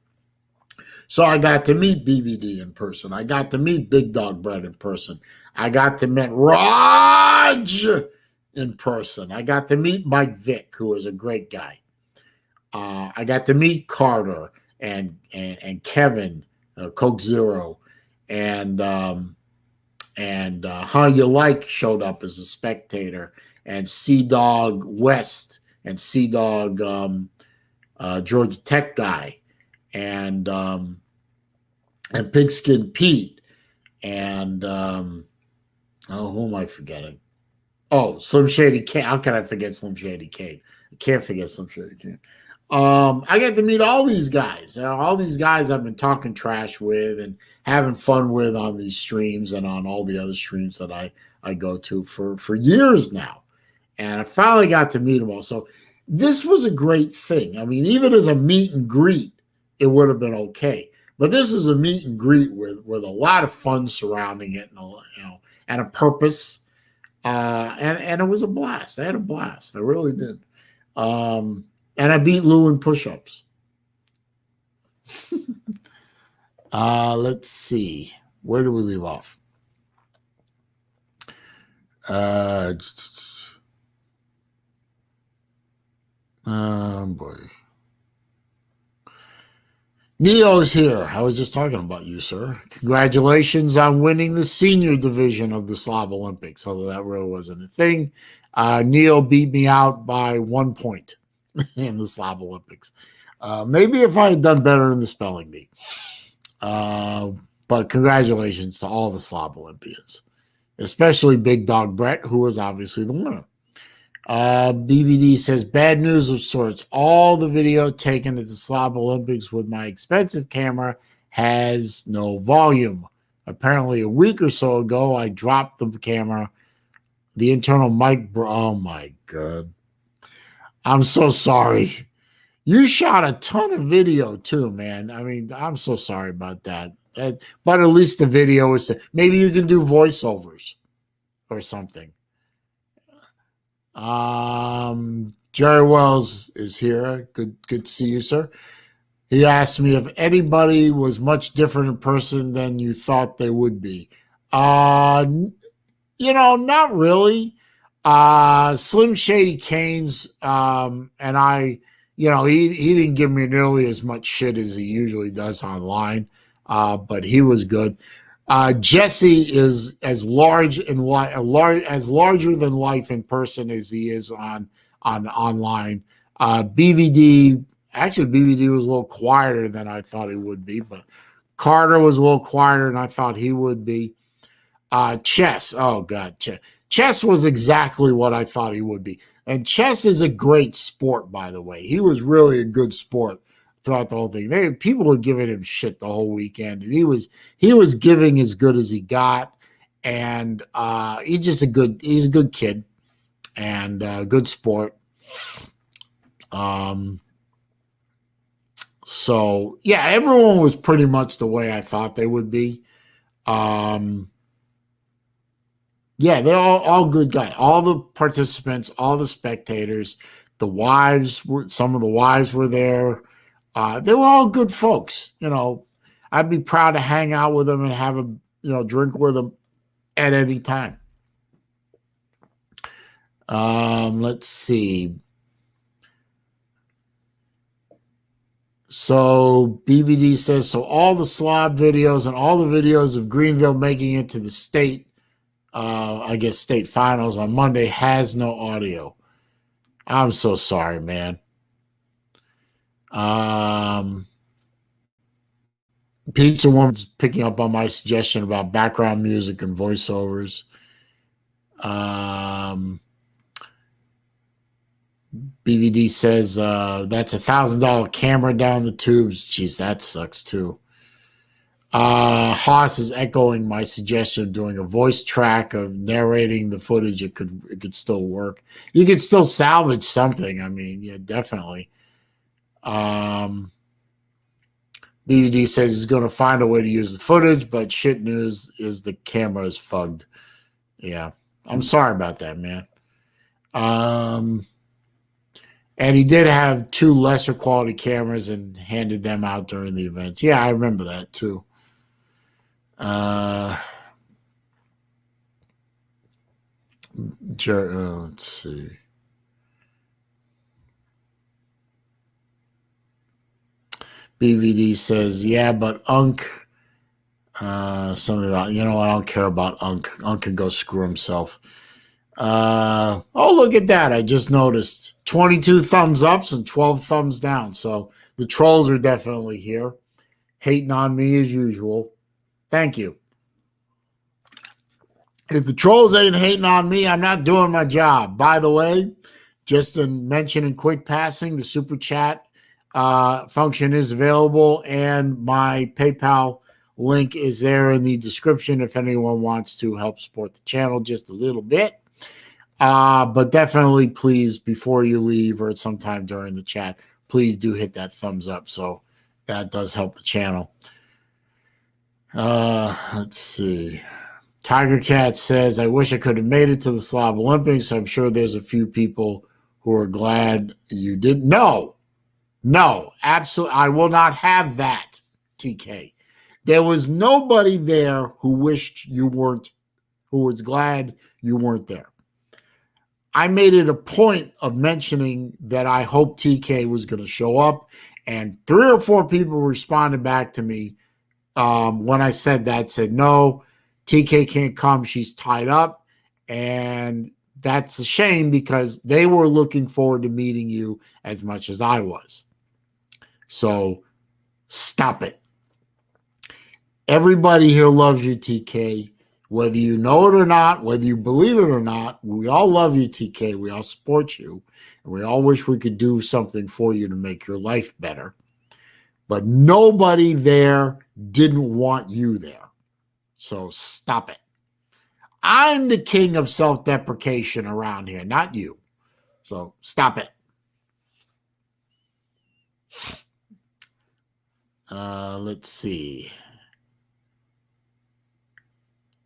so I got to meet BVD in person. I got to meet Big Dog Bread in person. I got to meet Raj in person. I got to meet Mike Vick, who was a great guy. I got to meet Carter and Kevin, Coke Zero, and How You Like showed up as a spectator, and Sea Dog West and Sea Dog Georgia Tech guy, and Pigskin Pete, and who am I forgetting? Oh, Slim Shady Kane. How can I forget Slim Shady Kane? I can't forget Slim Shady Kane. I got to meet all these guys. All these guys I've been talking trash with and having fun with on these streams and on all the other streams that I go to for years now. And I finally got to meet them all. So this was a great thing. I mean, even as a meet and greet, it would have been okay. But this is a meet and greet with a lot of fun surrounding it, and a purpose. And it was a blast. I had a blast. I really did. And I beat Lou in push-ups. Let's see. Where do we leave off? Boy. Neo's here. I was just talking about you, sir. Congratulations on winning the senior division of the Slav Olympics, although that really wasn't a thing. Neo beat me out by 1 point in the Slav Olympics. Maybe if I had done better in the spelling bee. But congratulations to all the Slav Olympians, especially Big Dog Brett, who was obviously the winner. BVD says, bad news of sorts. All the video taken at the Slav Olympics with my expensive camera has no volume. Apparently, a week or so ago, I dropped the camera. The internal mic, oh my God. I'm so sorry. You shot a ton of video too, man. I mean, I'm so sorry about that. But at least the video is, maybe you can do voiceovers or something. Jerry Wells is here. Good to see you, sir. He asked me if anybody was much different in person than you thought they would be. Not really. Slim Shady Canes, and I, he didn't give me nearly as much shit as he usually does online. But he was good. Jesse is as larger than life in person as he is on online. BVD was a little quieter than I thought he would be, but Carter was a little quieter than I thought he would be. Chess, oh God, Chess was exactly what I thought he would be. And Chess is a great sport, by the way. He was really a good sport throughout the whole thing. People were giving him shit the whole weekend, and he was giving as good as he got. And he's a good kid and good sport. So yeah, everyone was pretty much the way I thought they would be. Yeah, they're all good guys. All the participants, all the spectators, some of the wives were there. They were all good folks. I'd be proud to hang out with them and have a drink with them at any time. Let's see. So BVD says, so all the slob videos and all the videos of Greenville making it to the state, state finals on Monday has no audio. I'm so sorry, man. Pizza Woman's picking up on my suggestion about background music and voiceovers. BVD says that's $1,000 camera down the tubes. Jeez, that sucks too. Haas is echoing my suggestion of doing a voice track of narrating the footage. It could still work. You could still salvage something. I mean, yeah, definitely. BVD says he's going to find a way to use the footage, but shit news is the camera is fugged. Yeah, I'm sorry about that, man. And he did have 2 lesser quality cameras and handed them out during the events. Yeah, I remember that too. Let's see. BVD says, yeah, but Unc, something about, I don't care about Unc. Unc can go screw himself. Oh, look at that. I just noticed 22 thumbs ups and 12 thumbs down. So the trolls are definitely here, hating on me as usual. Thank you. If the trolls ain't hating on me, I'm not doing my job. By the way, just to mention in quick passing, the super chat function is available, and my PayPal link is there in the description if anyone wants to help support the channel just a little bit. But definitely, please, before you leave or at some time during the chat, please do hit that thumbs up. So that does help the channel. Let's see. Tiger Cat says, I wish I could have made it to the Slav Olympics. I'm sure there's a few people who are glad you did. No, absolutely. I will not have that, TK. There was nobody there who wished you weren't, who was glad you weren't there. I made it a point of mentioning that I hope TK was going to show up, and 3 or 4 people responded back to me when I said that, said, no, TK can't come. She's tied up. And that's a shame because they were looking forward to meeting you as much as I was. So stop it. Everybody here loves you, TK. Whether you know it or not, whether you believe it or not, we all love you, TK. We all support you. And we all wish we could do something for you to make your life better. But nobody there didn't want you there. So stop it. I'm the king of self-deprecation around here, not you. So stop it. Let's see.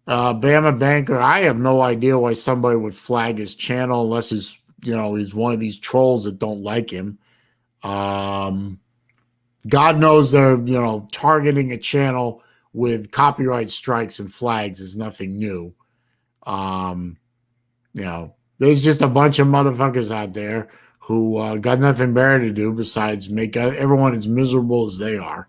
Bama Banker, I have no idea why somebody would flag his channel unless he's one of these trolls that don't like him. God knows they're, targeting a channel with copyright strikes and flags is nothing new. There's just a bunch of motherfuckers out there who got nothing better to do besides make everyone as miserable as they are.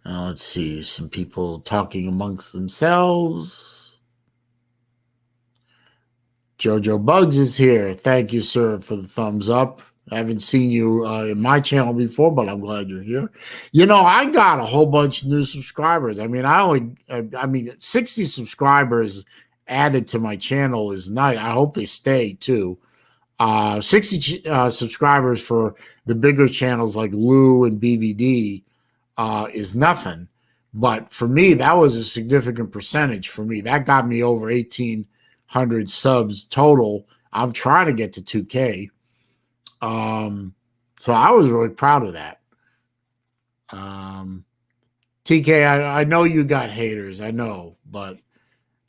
Let's see, some people talking amongst themselves. Jojo Bugs is here. Thank you, sir, for the thumbs up. I haven't seen you in my channel before, but I'm glad you're here. I got a whole bunch of new subscribers. I mean, 60 subscribers added to my channel is nice. I hope they stay too. 60 subscribers for the bigger channels like Lou and BVD is nothing. But for me, that was a significant percentage for me. That got me over 1,800 subs total. I'm trying to get to 2K. So I was really proud of that. TK, I know you got haters, I know, but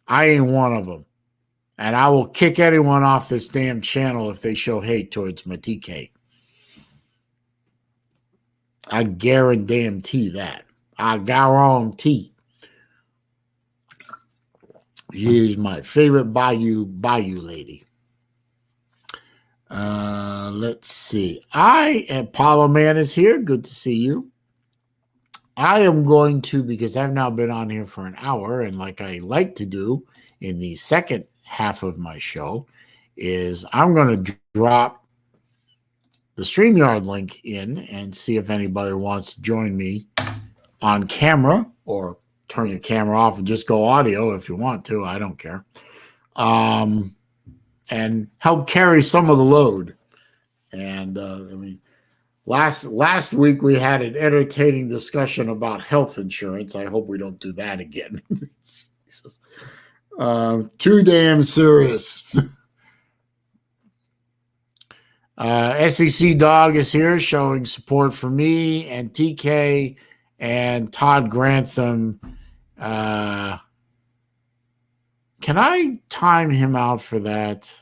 I ain't one of them. And I will kick anyone off this damn channel if they show hate towards my TK. I guarantee that. I guarantee. Here's my favorite Bayou lady. Let's see. Apollo Man is here. Good to see you. I am going to, because I've now been on here for an hour, and like I like to do in the second half of my show, is I'm going to drop the StreamYard link in and see if anybody wants to join me on camera, or turn your camera off and just go audio if you want to. I don't care. And help carry some of the load. And last week we had an entertaining discussion about health insurance. I hope we don't do that again. Too damn serious. SEC Dog is here showing support for me and TK and Todd Grantham. Can I time him out for that?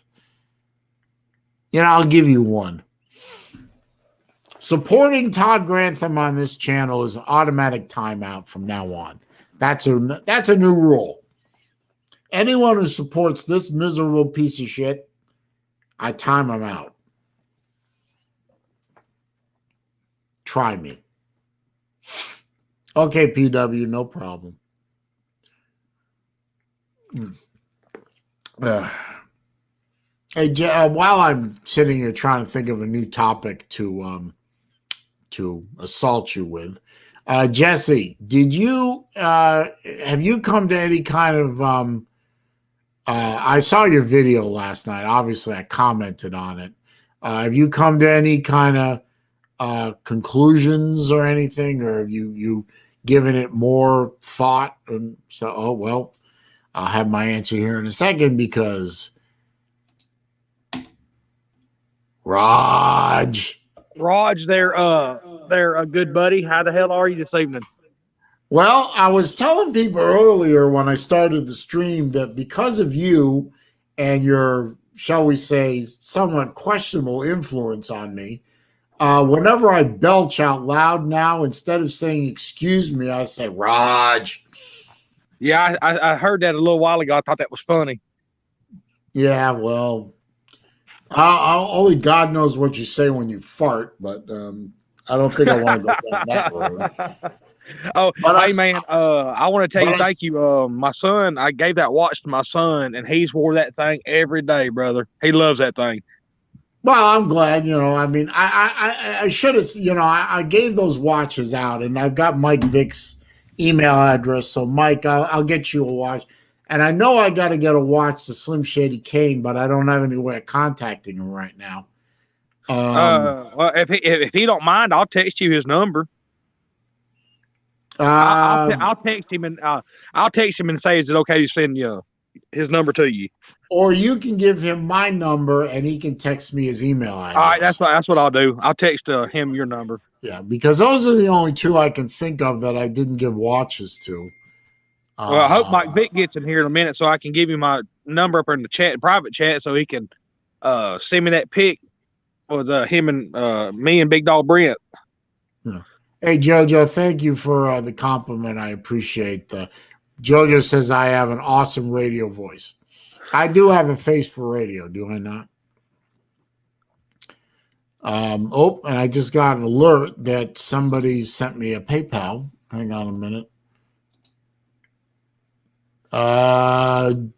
I'll give you one. Supporting Todd Grantham on this channel is an automatic timeout from now on. That's a new rule. Anyone who supports this miserable piece of shit, I time them out. Try me. Okay, PW, no problem. Hey, while I'm sitting here trying to think of a new topic to assault you with, Jesse, did you have you come to any kind of I saw your video last night. Obviously, I commented on it. Have you come to any kind of conclusions or anything, or have you given it more thought? And so, I'll have my answer here in a second, because Raj, they're a good buddy. How the hell are you this evening? Well, I was telling people earlier when I started the stream that because of you and your, shall we say, somewhat questionable influence on me, Whenever I belch out loud now, instead of saying "excuse me," I say "Raj." Yeah, I heard that a little while ago. I thought that was funny. Yeah, well, only God knows what you say when you fart, but I don't think I want to go down that road. Oh, But hey man, I want to tell you but thank you. My son, I gave that watch to my son, and he's wore that thing every day, brother. He loves that thing. well, I'm glad. I mean, I should have. I gave those watches out, and I've got Mike Vick's email address. So, Mike, I'll get you a watch. And I know I got to get a watch to Slim Shady Kane, but I don't have any way of contacting him right now. Well, if he don't mind, I'll text you his number. I'll text him and I'll text him and say, is it okay to send you his number to you? Or you can give him my number and he can text me his email address. All right, that's what I'll do. I'll text him your number. Yeah, because those are the only two I can think of that I didn't give watches to. Well, I hope Mike Vick gets in here in a minute so I can give you my number up in the chat, private chat, so he can send me that pic with him and me and Big Dog Brent. Yeah. Hey, JoJo, thank you for the compliment. I appreciate that. JoJo says I have an awesome radio voice. I do have a face for radio, do I not? And I just got an alert that somebody sent me a PayPal. Hang on a minute.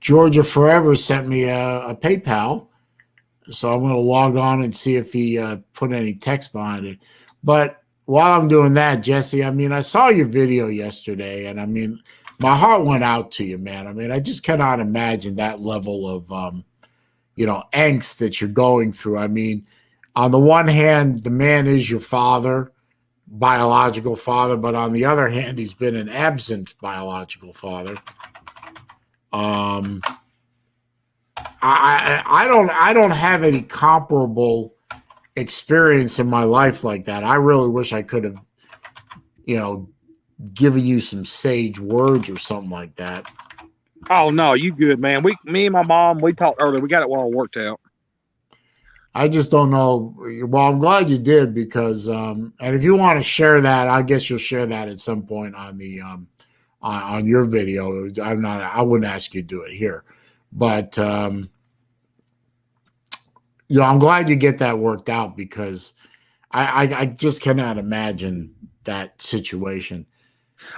Georgia Forever sent me a PayPal. So I'm going to log on and see if he put any text behind it. But while I'm doing that, Jesse, I mean, I saw your video yesterday, and I mean, my heart went out to you, man. I mean, I just cannot imagine that level of, angst that you're going through. I mean, on the one hand, the man is your father, biological father, but on the other hand, he's been an absent biological father. I don't have any comparable experience in my life like that. I really wish I could have, given you some sage words or something like that. Oh no, you good, man. Me and my mom, we talked earlier. We got it all worked out. I just don't know. Well, I'm glad you did because, and if you want to share that, I guess you'll share that at some point on the on your video. I wouldn't ask you to do it here, but I'm glad you get that worked out because I just cannot imagine that situation.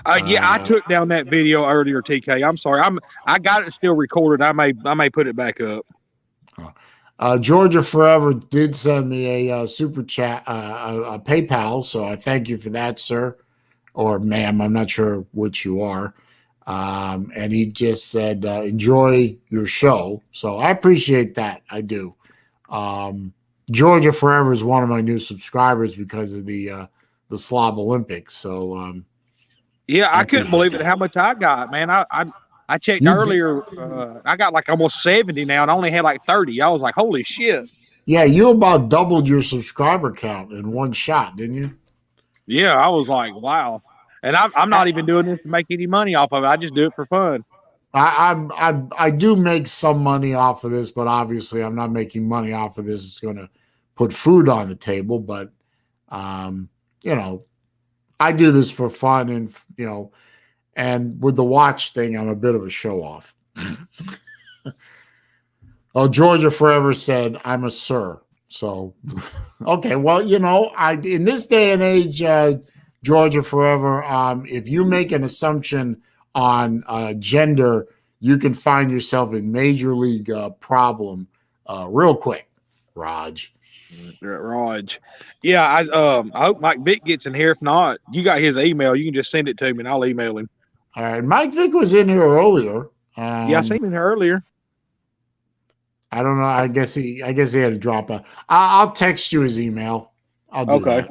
Yeah, I took down that video earlier, TK. I'm sorry. I got it still recorded. I may put it back up. Georgia Forever did send me a super chat, a PayPal, so I thank you for that, sir, or ma'am. I'm not sure which you are. And he just said, enjoy your show. So I appreciate that. I do. Georgia Forever is one of my new subscribers because of the Slob Olympics. So yeah, I couldn't believe it how much I got, man. I checked earlier. I got like almost 70 now, and I only had like 30. I was like, holy shit. Yeah, you about doubled your subscriber count in one shot, didn't you? Yeah, I was like, wow. And I'm not even doing this to make any money off of it. I just do it for fun. I do make some money off of this, but obviously I'm not making money off of this. It's going to put food on the table, but I do this for fun, and and with the watch thing, I'm a bit of a show off. Oh, Georgia Forever said I'm a sir. So, okay, well, in this day and age, Georgia Forever, if you make an assumption on gender, you can find yourself in major league problem real quick, Raj. Raj. Yeah, I hope Mike Vick gets in here. If not, you got his email. You can just send it to me and I'll email him. All right. Mike Vick was in here earlier. Yeah, I seen him earlier. I don't know. I guess he had to drop out. I'll text you his email. I'll do that.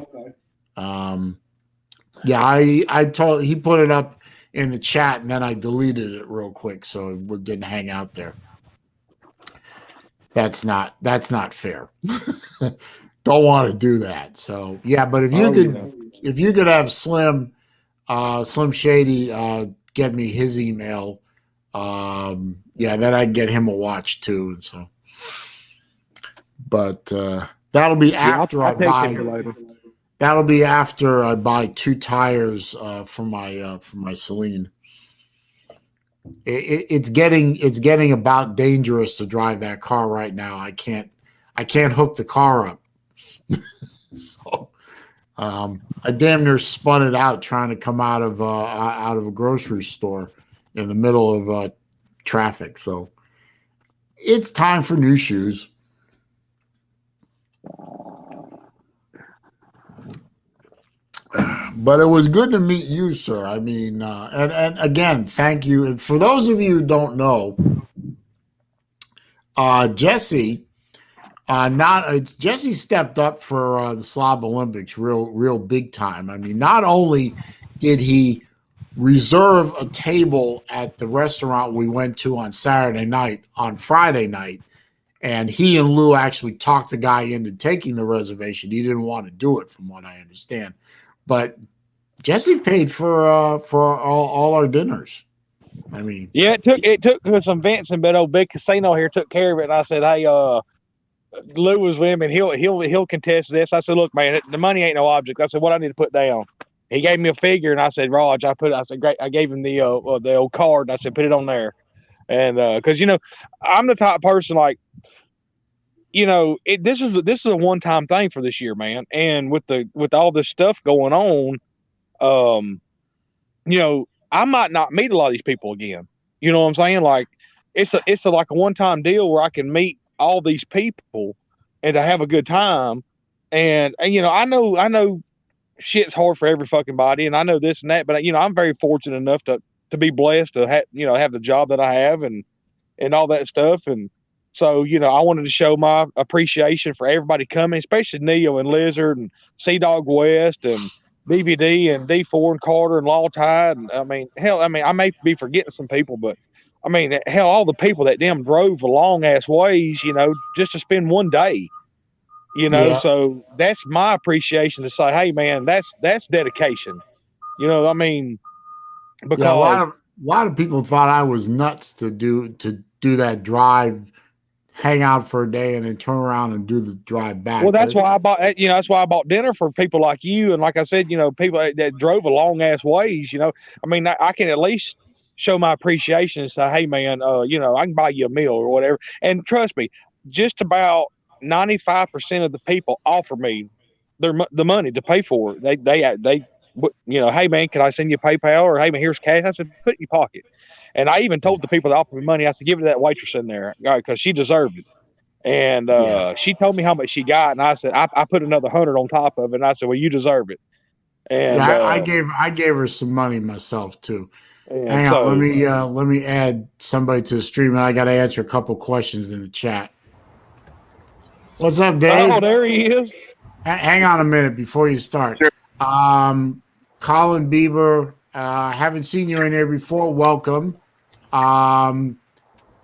Okay. Yeah, he put it up in the chat and then I deleted it real quick so it didn't hang out there. That's not fair. Don't want to do that. So yeah, but if you could have Slim Shady get me his email, then I'd get him a watch too. And so, but That'll be Yeah, after I'll I take buy. it later. That'll be after I buy 2 tires for my Saleen. It's getting about dangerous to drive that car right now. I can't hook the car up. So I damn near spun it out trying to come out of a grocery store in the middle of traffic. So it's time for new shoes. But it was good to meet you, sir. I mean, and again, thank you. And for those of you who don't know, Jesse, Jesse stepped up for the Slob Olympics, real big time. I mean, not only did he reserve a table at the restaurant we went to on Saturday night, on Friday night, and he and Lou actually talked the guy into taking the reservation. He didn't want to do it, from what I understand, but Jesse paid for all our dinners. I mean, Yeah, it took some Vincent, but old big casino here took care of it. And I said, hey, Lou was with him, and he'll contest this. I said, look, man, the money ain't no object. I said, what I need to put down. He gave me a figure, and I said, Raj, I said, great. I gave him the old card, and I said, put it on there. And because I'm the type of person, like, this is a one-time thing for this year, man. And with all this stuff going on, I might not meet a lot of these people again. You know what I'm saying? Like, it's a like a one-time deal where I can meet all these people and to have a good time. And I know shit's hard for every fucking body, and I know this and that, but I'm very fortunate enough to be blessed to have the job that I have and all that stuff. And so, I wanted to show my appreciation for everybody coming, especially Neo and Lizard and Sea Dog West and DVD and D4 and Carter and Law Tide. And I may be forgetting some people, but hell, all the people that damn drove a long ass ways, just to spend one day, yeah. so that's my appreciation to say, hey man, that's dedication, because Yeah, a lot of people thought I was nuts to do that drive, hang out for a day, and then turn around and do the drive back. Well, that's why I bought dinner for people like you, and like I said, people that drove a long ass ways. I can at least show my appreciation and say, hey man, I can buy you a meal or whatever. And trust me, just about 95% of the people offer me the money to pay for it. They hey man, can I send you PayPal, or hey man, here's cash. I said, put it in your pocket. And I even told the people that offered me money, I said, give it to that waitress in there, because she deserved it. And she told me how much she got, and I said, I put another 100 on top of it. And I said, well, you deserve it. And I gave her some money myself too. Hang so, on, let me add somebody to the stream, and I got to answer a couple questions in the chat. What's up, Dave? Oh, there he is. Hang on a minute before you start. Sure. Colin Bieber, haven't seen you in here before. Welcome. I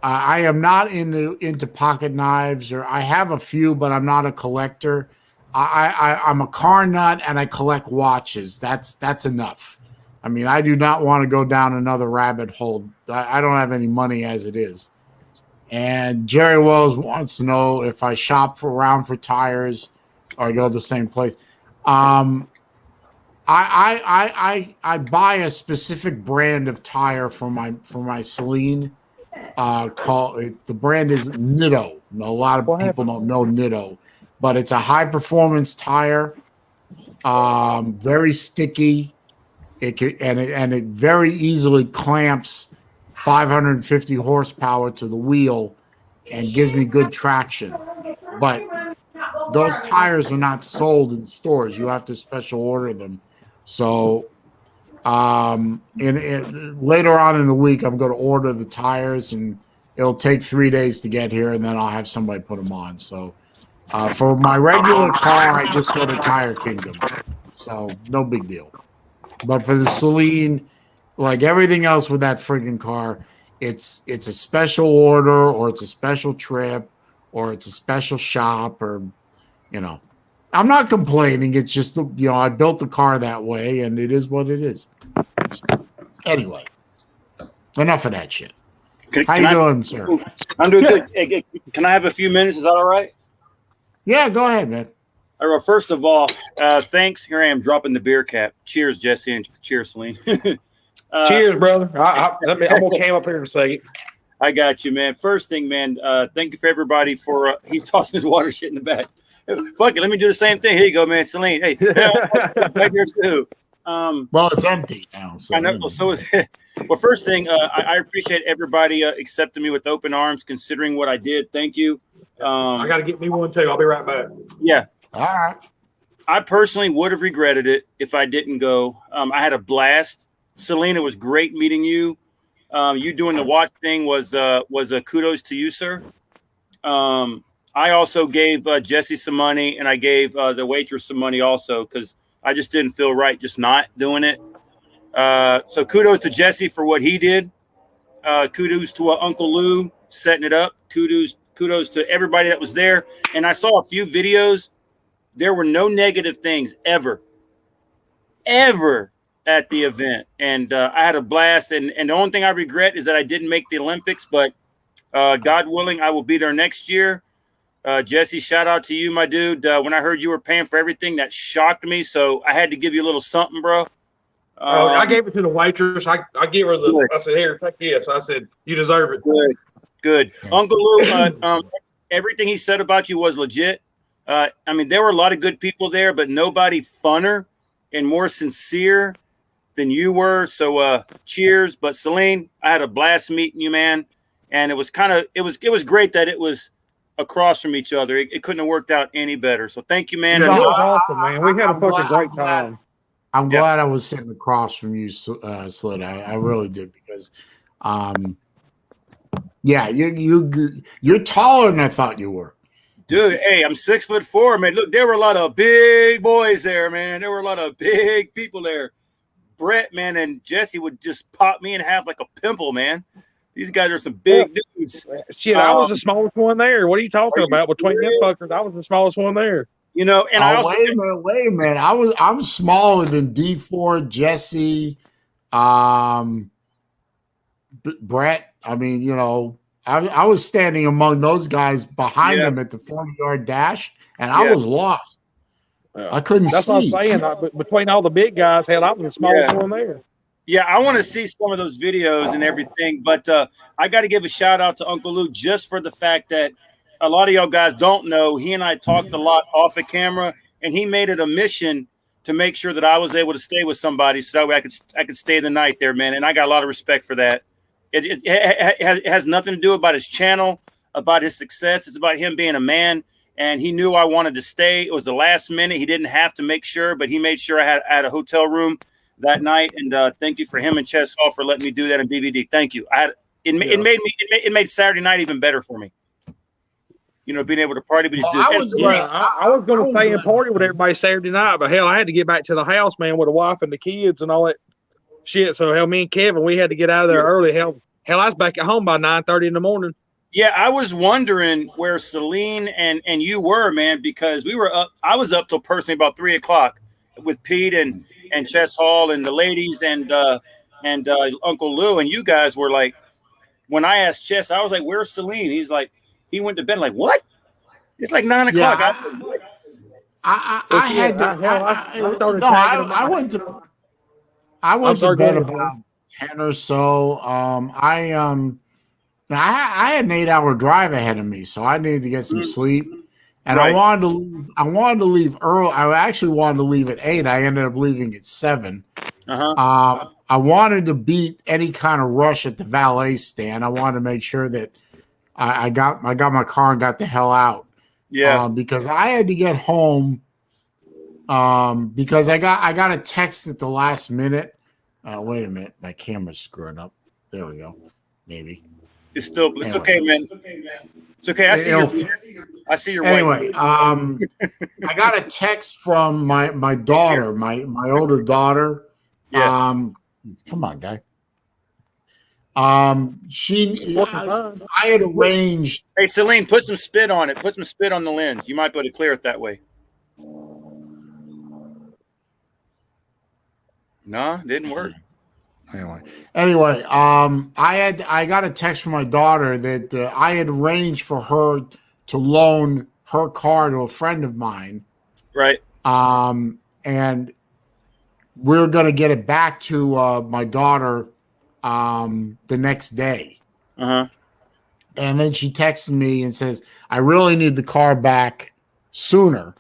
am not into pocket knives, or I have a few, but I'm not a collector. I'm a car nut, and I collect watches. That's enough. I mean, I do not want to go down another rabbit hole. I don't have any money as it is. And Jerry Wells wants to know if I shop around for tires or I go to the same place. I buy a specific brand of tire for my Saleen. The brand is Nitto. A lot of people don't know Nitto, but it's a high performance tire. Very sticky. It very easily clamps 550 horsepower to the wheel and gives me good traction. But those tires are not sold in stores. You have to special order them. So later on in the week, I'm going to order the tires, and it'll take 3 days to get here, and then I'll have somebody put them on. So for my regular car, I just go to Tire Kingdom. So no big deal. But for the Saleen, like everything else with that friggin' car, it's a special order, or it's a special trip, or it's a special shop, or I'm not complaining. It's just I built the car that way, and it is what it is. Anyway, enough of that shit. How you doing, sir? I'm doing good. Can I have a few minutes? Is that all right? Yeah, go ahead, man. All right, well, first of all, thanks. Here I am dropping the beer cap. Cheers, Jesse, and cheers, Saleen. Cheers, brother. I'm gonna cam up here in a second. I got you, man. First thing, man, thank you for everybody for he's tossing his water shit in the back. Fuck it, let me do the same thing. Here you go, man. Saleen. Hey, right there too. Well, it's empty now. So I know. So is it. Well, first thing, I appreciate everybody accepting me with open arms, considering what I did. Thank you. I got to get me one too. I'll be right back. Yeah. All right. I personally would have regretted it if I didn't go. I had a blast. Saleen, it was great meeting you. You doing the watch thing was a kudos to you, sir. I also gave Jesse some money, and I gave the waitress some money also because I just didn't feel right just not doing it. So kudos to Jesse for what he did. Kudos to Uncle Lou setting it up. Kudos to everybody that was there. And I saw a few videos. There were no negative things ever at the event. And I had a blast. And the only thing I regret is that I didn't make the Olympics. But God willing, I will be there next year. Jesse, shout out to you, my dude. When I heard you were paying for everything, that shocked me. So I had to give you a little something, bro. I gave it to the waitress. I gave her the. I said, "Here, take this." I said, "You deserve it." Good. Uncle Lou, everything he said about you was legit. I mean, there were a lot of good people there, but nobody funner and more sincere than you were. So, cheers. But Saleen, I had a blast meeting you, man. And it was great that it was across from each other. It couldn't have worked out any better. So, thank you, man. Yeah, it was awesome, man. We had a fucking great time. I'm glad I was sitting across from you, Slid. I really did because, yeah, you're taller than I thought you were, dude. Hey, I'm 6'4", man. Look, there were a lot of big boys there, man. There were a lot of big people there. Brett, man, and Jesse would just pop me in half like a pimple, man. These guys are some big dudes. Shit, I was the smallest one there. What are you talking about? Between them fuckers, I was the smallest one there. You know, and I also wait a minute. I'm smaller than D4, Jesse, Brett. I mean, you know, I was standing among those guys behind them at the 40-yard dash, and I was lost. I couldn't see. That's what I'm saying. Between all the big guys, hell, I was the smallest one there. Yeah, I want to see some of those videos and everything, but I got to give a shout out to Uncle Lou just for the fact that a lot of y'all guys don't know, he and I talked a lot off of camera, and he made it a mission to make sure that I was able to stay with somebody so that way I could stay the night there, man. And I got a lot of respect for that. It has nothing to do about his channel, about his success. It's about him being a man, and he knew I wanted to stay. It was the last minute. He didn't have to make sure, but he made sure I had a hotel room that night. And thank you for him and Chess Hall for letting me do that in BBD. Thank you. It made Saturday night even better for me. You know, being able to party, but I was going to stay and party with everybody Saturday night, but hell, I had to get back to the house, man, with the wife and the kids and all that shit. So hell, me and Kevin, we had to get out of there early. Hell, I was back at home by 9:30 in the morning. Yeah, I was wondering where Saleen and you were, man, because we were up. I was up till personally about 3 o'clock with Pete and Chess Hall and the ladies and Uncle Lou, and you guys were like. When I asked Chess, I was like, "Where's Saleen?" He's like. He went to bed like, what? It's like 9 o'clock. Yeah, I went to bed about 10 or so. I had an 8-hour drive ahead of me, so I needed to get some sleep. And I wanted to leave early. I actually wanted to leave at 8. I ended up leaving at 7. I wanted to beat any kind of rush at the valet stand. I wanted to make sure that I got my car and got the hell out. Yeah. Because I had to get home. Because I got a text at the last minute. Wait a minute, my camera's screwing up. There we go. Maybe. It's okay, man. It's okay. I see your anyway, I got a text from my daughter, my older daughter. Yeah. Come on, guy. I had arranged. Hey, Saleen, put some spit on it. Put some spit on the lens. You might be able to clear it that way. No, didn't work. Anyway, I got a text from my daughter that I had arranged for her to loan her car to a friend of mine. Right. And we're going to get it back to my daughter the next day. Uh-huh. And then she texted me and says, I really need the car back sooner.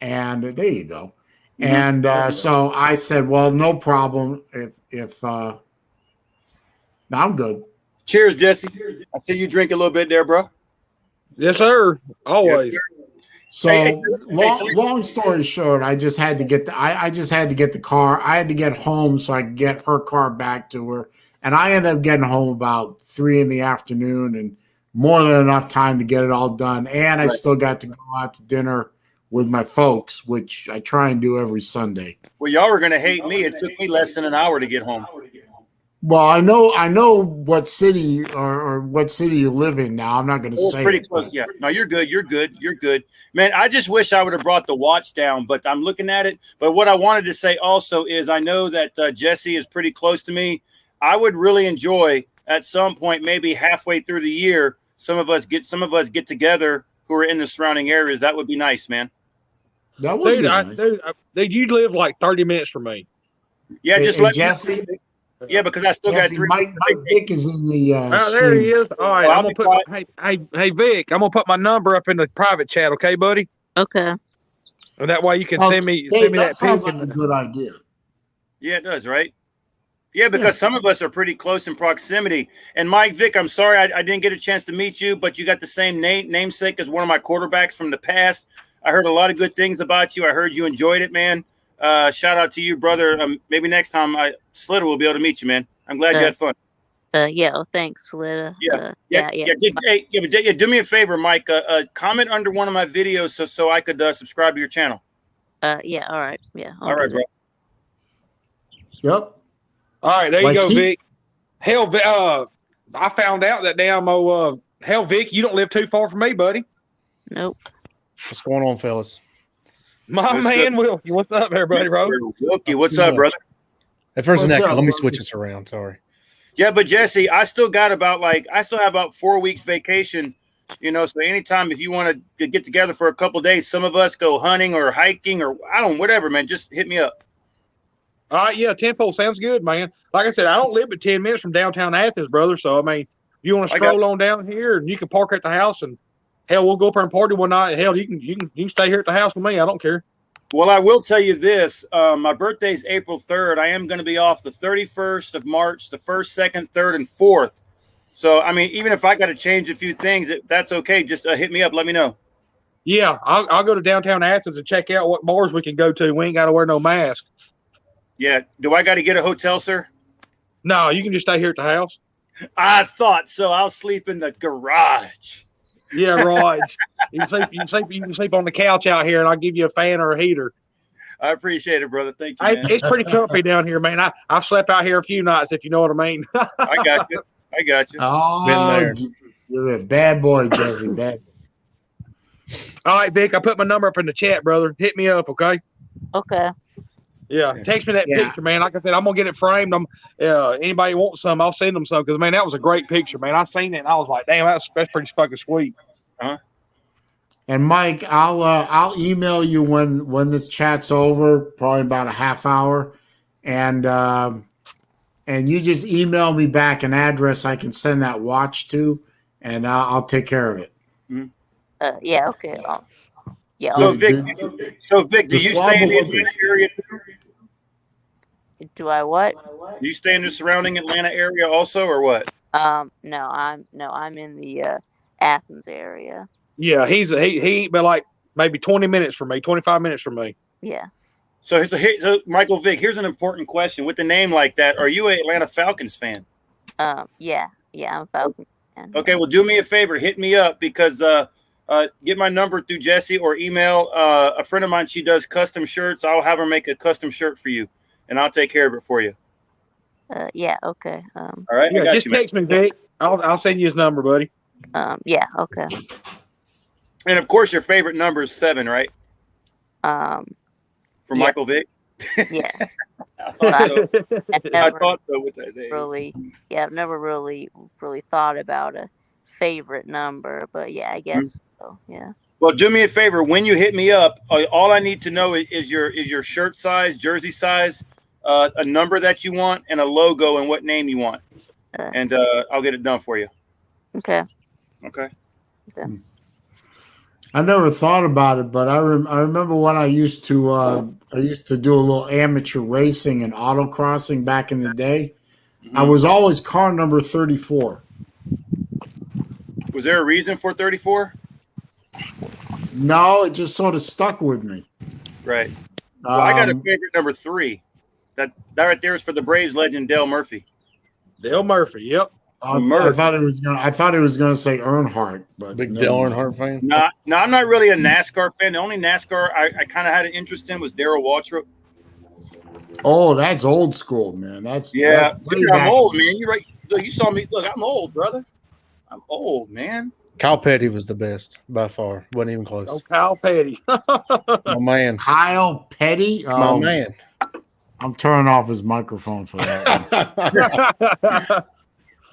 And there you go. Mm-hmm. And so I said, well, no problem. If no, I'm good. Cheers, Jesse. I see you drink a little bit there, bro. Yes, sir. Always. Yes, sir. So long story short, I just had to get the car. I had to get home so I could get her car back to her. And I ended up getting home about 3 p.m. and more than enough time to get it all done. And I still got to go out to dinner with my folks, which I try and do every Sunday. Well, y'all were gonna hate me. It took me less than an hour to get home. Well, I know what city or what city you live in now. I'm not going to say pretty it, close. but. Yeah. No, you're good. You're good. You're good, man. I just wish I would have brought the watch down, but I'm looking at it. But what I wanted to say also is I know that Jesse is pretty close to me. I would really enjoy at some point, maybe halfway through the year, some of us get together who are in the surrounding areas. That would be nice, man. That would be nice. Dude, you live like 30 minutes from me. Yeah, Hey, just hey, let Jesse. me know. Yeah, because I still Jesse, got 3. Mike Vick is in the Oh, there he is. All right, Well, I'm gonna put hey Vic, I'm gonna put my number up in the private chat, okay, buddy? Okay. And that way you can send me that that sounds pic. like a good idea. Yeah, it does, right? Yeah, because some of us are pretty close in proximity. And Mike Vick, I'm sorry I didn't get a chance to meet you, but you got the same namesake as one of my quarterbacks from the past. I heard a lot of good things about you. I heard you enjoyed it, man. Shout out to you, brother. Maybe next time Slitter will be able to meet you, man. I'm glad you had fun. Yeah. Well, thanks, Slitter. Yeah. Do me a favor, Mike. Comment under one of my videos so I could subscribe to your channel. Yeah. All right. Yeah. All right, bro. Yep. All right, there you go, Vic. Hell, I found out that hell, Vic, you don't live too far from me, buddy. Nope. What's going on, fellas? My man, Wilkie, what's up, everybody, bro? Wilkie, what's up, brother? At first, What's up, let me Wilkie? switch this around. Sorry. Yeah, but Jesse, I still have about 4 weeks vacation. You know, so anytime if you want to get together for a couple days, some of us go hunting or hiking or whatever, man. Just hit me up. All right, yeah, tenfold sounds good, man. Like I said, I don't live but 10 minutes from downtown Athens, brother. So I mean, if you want to stroll on down here, and you can park at the house, and hell, we'll go up there and party one night. Hell, you can stay here at the house with me. I don't care. Well, I will tell you this. My birthday's April 3rd. I am going to be off the 31st of March, the 1st, 2nd, 3rd, and 4th. So, I mean, even if I got to change a few things, that's okay. Just hit me up. Let me know. Yeah, I'll go to downtown Athens and check out what bars we can go to. We ain't got to wear no mask. Yeah. Do I got to get a hotel, sir? No, you can just stay here at the house. I thought so. I'll sleep in the garage. Yeah, right. You can sleep on the couch out here, and I'll give you a fan or a heater. I appreciate it, brother. Thank you, man. It's pretty comfy down here, man. I've slept out here a few nights, if you know what I mean. I got you. Oh, you're a bad boy, Jesse. Bad boy. All right, Vic, I put my number up in the chat, brother. Hit me up, okay? Okay. Yeah, text me that picture, man. Like I said, I'm gonna get it framed. Anybody wants some, I'll send them some because man, that was a great picture, man. I seen it and I was like, damn, that's pretty fucking sweet. And Mike, I'll email you when this chat's over, probably about a half hour, and you just email me back an address I can send that watch to, and I'll take care of it. Yeah. Okay. Yeah. So Vic, do you stay in the Atlanta area too? Do I what? Do you stay in the surrounding Atlanta area also, or what? No, I'm in the Athens area. Yeah, he ain't but like maybe 20 minutes from me, 25 minutes from me. Yeah. So Michael Vick, here's an important question. With a name like that, are you an Atlanta Falcons fan? Yeah, I'm a Falcons fan. Okay, well, do me a favor, hit me up because get my number through Jesse or email. A friend of mine, she does custom shirts. I'll have her make a custom shirt for you, and I'll take care of it for you. Yeah. Okay. All right. Yeah, just text me, Vic. I'll send you his number, buddy. Yeah. Okay. And of course, your favorite number is 7, right? For Michael Vick. Yeah. I thought so with that name. I've never really thought about a favorite number, but yeah, I guess so. Yeah. Well, do me a favor. When you hit me up, all I need to know is your shirt size, jersey size, a number that you want, and a logo and what name you want, and I'll get it done for you. Okay. Okay. I never thought about it, but I remember when I used to do a little amateur racing and autocrossing back in the day. Mm-hmm. I was always car number 34. Was there a reason for 34? No, it just sort of stuck with me. Right. Well, I got a favorite number 3. That right there is for the Braves legend Dale Murphy. Dale Murphy. Yep. I thought it was gonna say Earnhardt, but Big Dale Earnhardt fan. No, I'm not really a NASCAR fan. The only NASCAR I kind of had an interest in was Darrell Waltrip. Oh, that's old school, man. That's Dude, I'm old, man. You're right. Look, you saw me. Look, I'm old, brother. I'm old, man. Kyle Petty was the best by far. Wasn't even close. Oh, Kyle Petty. My man. Kyle Petty. My man. I'm turning off his microphone for that.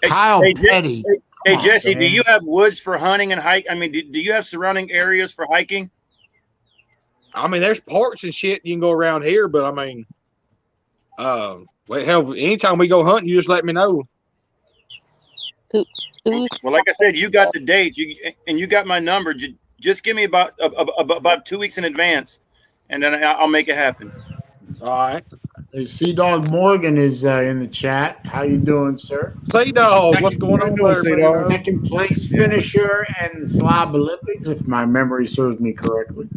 Kyle Petty. Hey, Jesse, do you have woods for hunting and hike? I mean, do you have surrounding areas for hiking? I mean, there's parks and shit you can go around here, but I mean, hell, anytime we go hunting, you just let me know. Well, like I said, you got the dates, you got my number. Just give me about 2 weeks in advance, and then I'll make it happen. All right. Hey, Sea-Dog Morgan is in the chat. How you doing, sir? Sea-Dog, what's going on there, Sea-Dog? Second place finisher in the Slob Olympics, if my memory serves me correctly.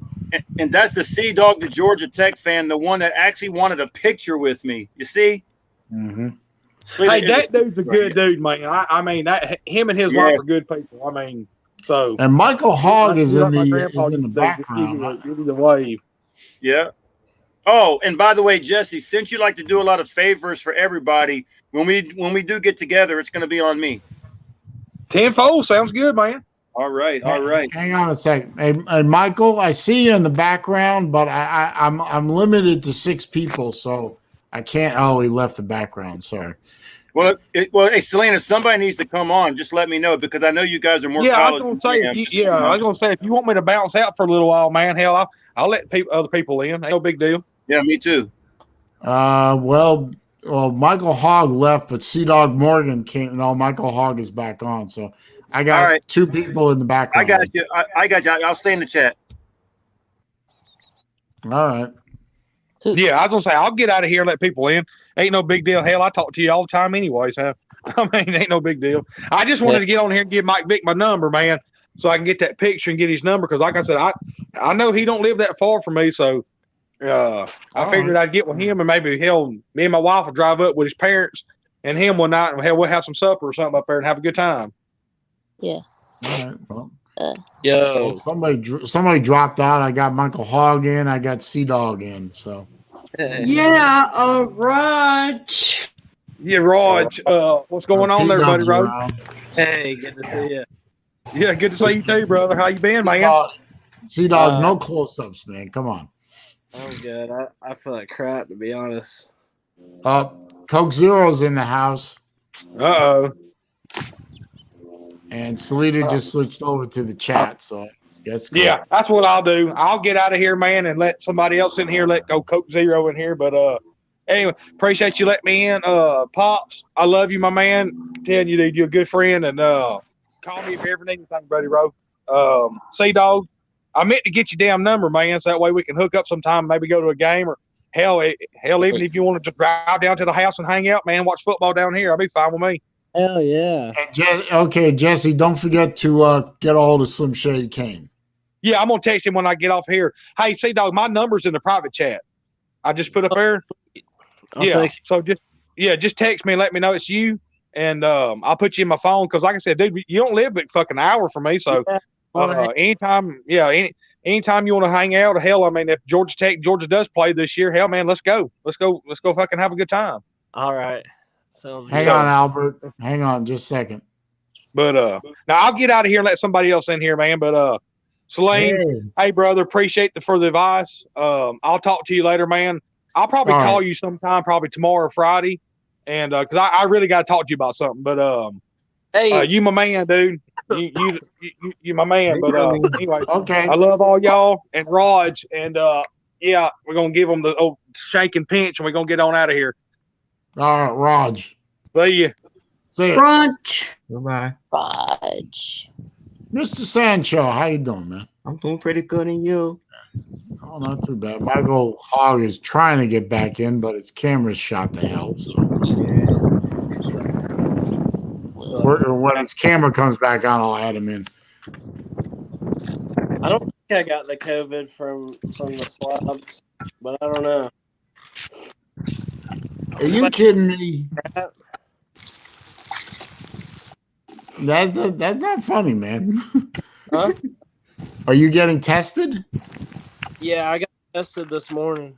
And that's the Sea-Dog, the Georgia Tech fan, the one that actually wanted a picture with me. You see? Mm-hmm. Hey, that dude's a good dude, man. I mean, him and his wife are good people. I mean, so. And Michael Hogg is in the background. Give you the wave. Yeah. Oh, and by the way, Jesse, since you like to do a lot of favors for everybody, when we do get together, it's going to be on me. Tenfold sounds good, man. All right. Hang on a second. Hey, Michael, I see you in the background, but I'm limited to 6 people, so I can't. Oh, he left the background. Sorry. Well, hey, Selena, somebody needs to come on. Just let me know because I know you guys are more college. I was gonna say if you want me to bounce out for a little while, man, hell, I'll let other people in. Ain't no big deal. Yeah, me too. Well, Michael Hogg left, but Sea-Dog Morgan came. No, Michael Hogg is back on. So I got 2 people in the background. I got you. I got you. I'll stay in the chat. All right. Yeah, I was gonna say I'll get out of here and let people in. Ain't no big deal. Hell, I talk to you all the time anyways. Huh? I mean, ain't no big deal. I just wanted to get on here and give Mike Vick my number, man, so I can get that picture and get his number. Because like I said, I know he don't live that far from me, so I figured I'd get with him and maybe me and my wife will drive up with his parents and him one night, and we'll have some supper or something up there and have a good time. Yeah. All right. Well, Yo. somebody dropped out. I got Michael Hogg in. I got Sea-Dog in. So. Yeah, Raj. Yeah, Raj. What's going on there, buddy, Raj? Hey, good to see you. Yeah, good to see you too, brother. How you been, man? Sea-Dog, no close-ups, man. Come on. I'm good. I feel like crap, to be honest. Coke Zero's in the house. Uh-oh. And Selena just switched over to the chat, so that's cool. Yeah, that's what I'll do. I'll get out of here, man, and let somebody else in here. Let go Coke Zero in here. But anyway, appreciate you letting me in. Pops, I love you, my man. I'm telling you, dude, you're a good friend, and call me if you ever need anything, buddy, bro. Sea-Dog, I meant to get your damn number, man, so that way we can hook up sometime, maybe go to a game, or hell, even if you want to just drive down to the house and hang out, man, watch football down here, I'll be fine with me. Hell yeah. Okay, Jesse, don't forget to get a hold of Slim Shady Kane. Yeah, I'm going to text him when I get off here. Hey, Sea-Dog, my number's in the private chat. I just put up there. Just text me and let me know it's you, and I'll put you in my phone because, like I said, dude, you don't live but fucking an hour from me, so anytime you want to hang out, or hell, I mean, if Georgia does play this year, hell, man, let's go fucking have a good time. All right. Sounds Hang good. on, Albert. Hang on just a second. But now I'll get out of here and let somebody else in here, man. But Saleen, hey brother, appreciate the further advice. I'll talk to you later, man. I'll probably call you sometime, probably tomorrow or Friday, and because I really got to talk to you about something. But Hey, You my man, dude. You my man. But anyway, Okay. I love all y'all and Raj, and yeah, we're gonna give them the old shake and pinch, and we're gonna get on out of here. All right, Raj. See you. See ya. Crunch. Goodbye. Raj. Mr. Sancho, how you doing, man? I'm doing pretty good, and you? Oh, not too bad. Michael Hogg is trying to get back in, but his camera's shot to hell. So when his camera comes back on, I'll add him in. I don't think I got the COVID from the slobs, but I don't know. Are you kidding me? That's not funny, man. Huh? Are you getting tested? Yeah, I got tested this morning.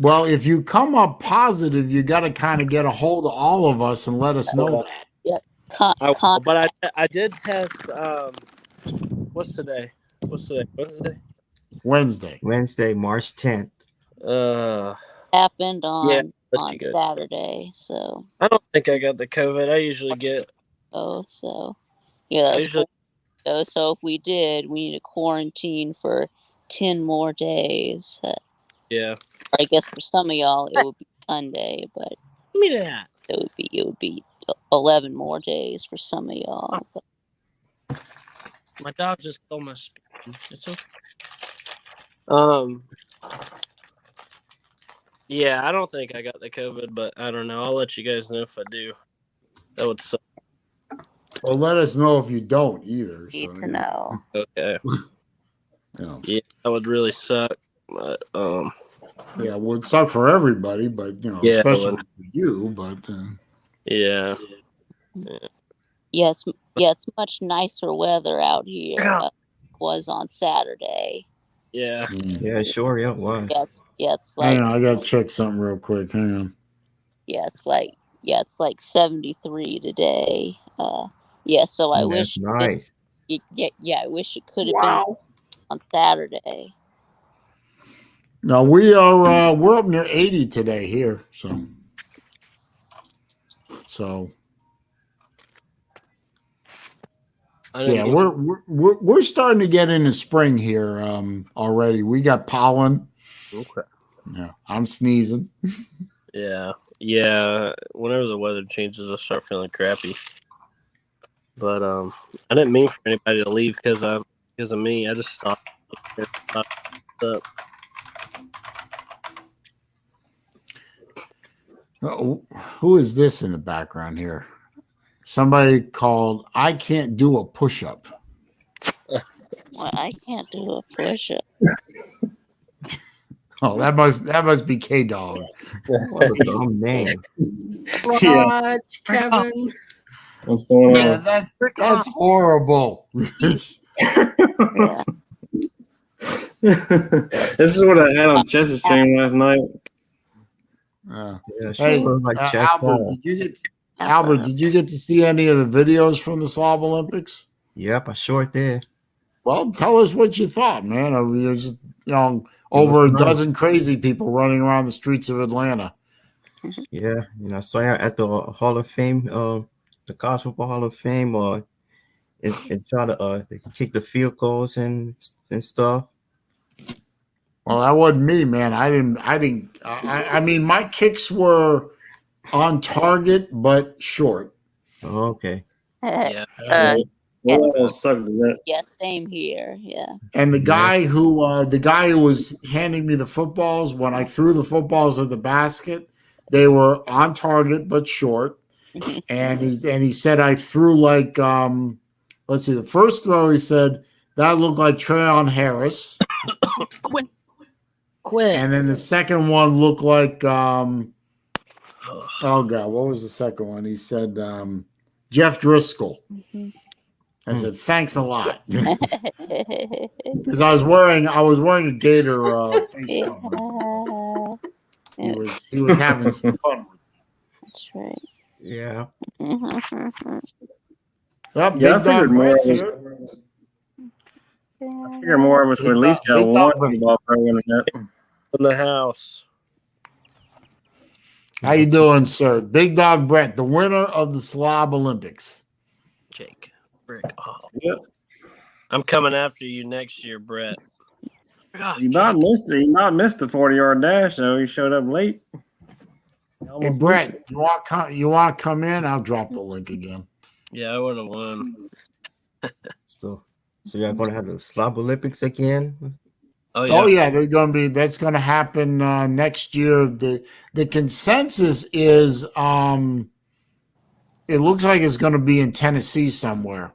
Well, if you come up positive, you got to kind of get a hold of all of us and let us know that. Yep. But I did test. What's today? Wednesday. Wednesday, March 10th. Happened on Yeah, let's be good. Saturday. So. I don't think I got the COVID. I usually get. Oh, so yeah. That's cool. So if we did, we need to quarantine for 10 more days. Yeah. Or I guess for some of y'all it would be Sunday, but Give me that. it would be 11 more days for some of y'all. But. My dog just stole my spoon. It's okay. Yeah, I don't think I got the COVID, but I don't know. I'll let you guys know if I do. That would suck. Well, let us know if you don't either. Need to know. Okay. Yeah, that would really suck. But yeah, it would suck for everybody, but Yeah, especially for you. But yeah. Yes, it's much nicer weather out here. Was on Saturday. Yeah. Yeah, sure, yeah, it was. It's like. hang on, I gotta check something real quick. Hang on. Yeah, it's like 73 today. So I wish. Nice. I wish it could have been on Saturday. No, we're up near 80 today here, so yeah, we're starting to get into spring here already. We got pollen. Okay. Yeah, I'm sneezing. Yeah. Whenever the weather changes, I start feeling crappy. But I didn't mean for anybody to leave because of me. I just thought. Who is this in the background here? Somebody called. I can't do a push-up. Well, I can't do a push-up. Oh, that must be K-Dog. What a dumb name. Raj, Kevin. What's going on? Yeah, that's horrible. This is what I had on Chess's stream last night. Hey, Albert, did you get to see any of the videos from the Slob Olympics? Yep, I sure did. Well, tell us what you thought, man. There's over a dozen crazy people running around the streets of Atlanta. Yeah, I saw you at the Hall of Fame, the College Football Hall of Fame, and try to kick the field goals and stuff. Well, that wasn't me, man. I mean, my kicks were on target but short. Oh, okay. Yeah, same here. Yeah. And the guy who was handing me the footballs, when I threw the footballs at the basket, they were on target but short. And he said I threw like let's see, the first throw he said that looked like Treon Harris. Quit. And then the second one looked like oh God, what was the second one? He said Jeff Driscoll. I said, thanks a lot. Because I was wearing a Gator face covering. He was having some fun with it. That's right. Yeah. Well, I figured more of us would at least got one football program in the house. How you doing, sir? Big Dog Brett, the winner of the Slob Olympics. Jake. Brick. Oh. Yep. I'm coming after you next year, Brett. Gosh, He not missed it. He not missed the 40-yard dash though. He showed up late. He Hey, almost missed Brett, it. you want to come in? I'll drop the link again. yeah, I would have won. So you're gonna have the Slob Olympics again? Oh yeah. Oh yeah, that's gonna happen next year. The consensus is it looks like it's gonna be in Tennessee somewhere.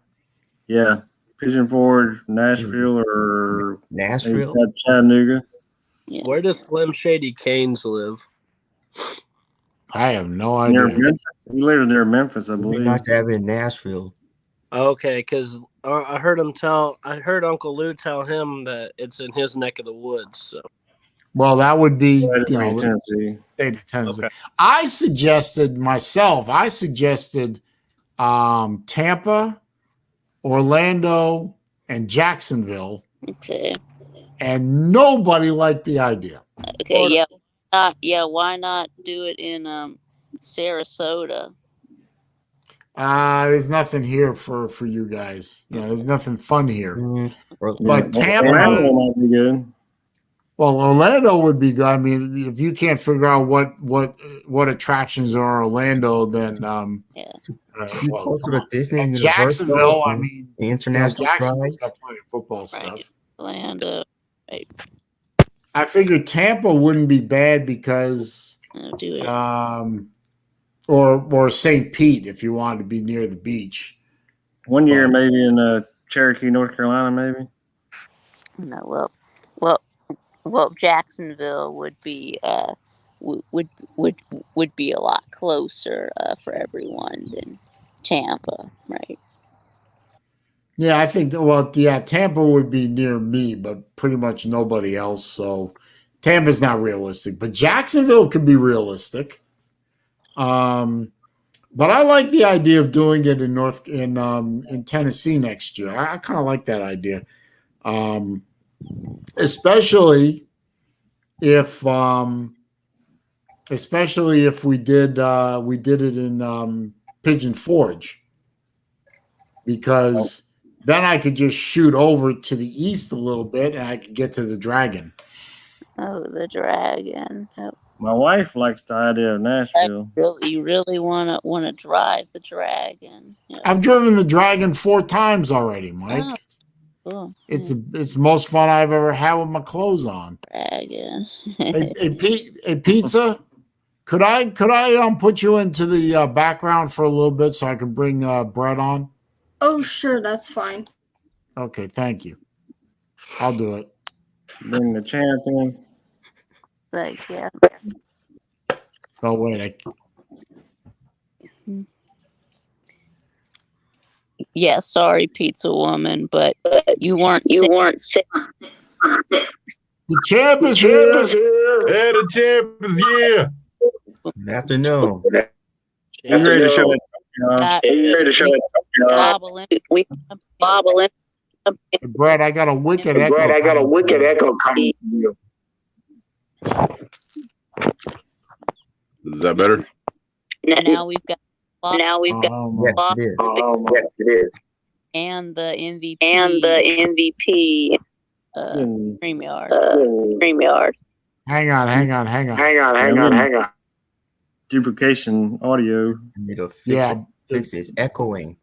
Yeah, Pigeon Forge, Nashville, or Nashville? Chattanooga. Yeah. Where does Slim Shady Canes live? I have no Near idea. Memphis. He lives near Memphis, I It'd be believe. nice to have it in Nashville. Okay, because I heard Uncle Lou tell him that it's in his neck of the woods. So Well, that would be Right, you know Tennessee. state of Tennessee. Okay. I suggested Tampa, Orlando, and Jacksonville, Okay. and nobody liked the idea. Okay. Yeah. Why not do it in Sarasota? There's nothing here for you guys. You know, there's nothing fun here. But Yeah, Tampa, Orlando might be good. well, Orlando would be good. I mean, if you can't figure out what attractions are in Orlando, then Yeah. You go to the Disney and Universal, Jacksonville. I mean, the international Jacksonville's drive. got plenty of football stuff. Right. Orlando. Right. I figured Tampa wouldn't be bad because, Do it. or St. Pete if you wanted to be near the beach. One year, But- maybe in Cherokee, North Carolina, maybe. No. Well, Jacksonville would be would be a lot closer for everyone than Tampa, right? Yeah, I think Tampa would be near me, but pretty much nobody else. So Tampa's not realistic, but Jacksonville could be realistic. But I like the idea of doing it in Tennessee next year. I kind of like that idea, especially if we did it in Pigeon Forge, because then I could just shoot over to the east a little bit and I could get to the Dragon. Oh, the Dragon. Oh, My wife likes the idea of Nashville. you really want to drive the Dragon? Yeah. I've driven the Dragon 4 times already, Mike. Oh, cool. It's the most fun I've ever had with my clothes on. Dragon. Hey, Pizza, could I put you into the background for a little bit so I can bring Brett on? Oh, sure, that's fine. Okay, thank you. I'll do it. Bring the champ in. Like, yeah. Oh wait, Yeah, sorry, Pizza Woman, but you weren't. sick. the champ is here. Yeah, the champ is here. Good afternoon. He's ready to show it. Bob Olympic. Brett, I got a wicked echo. Coming from you. Is that better? Now we've got. Bob, Yes, it is. Yes, it is. and the MVP. StreamYard. Hang on. Duplication audio. I need to Yeah, fix it. It's echoing.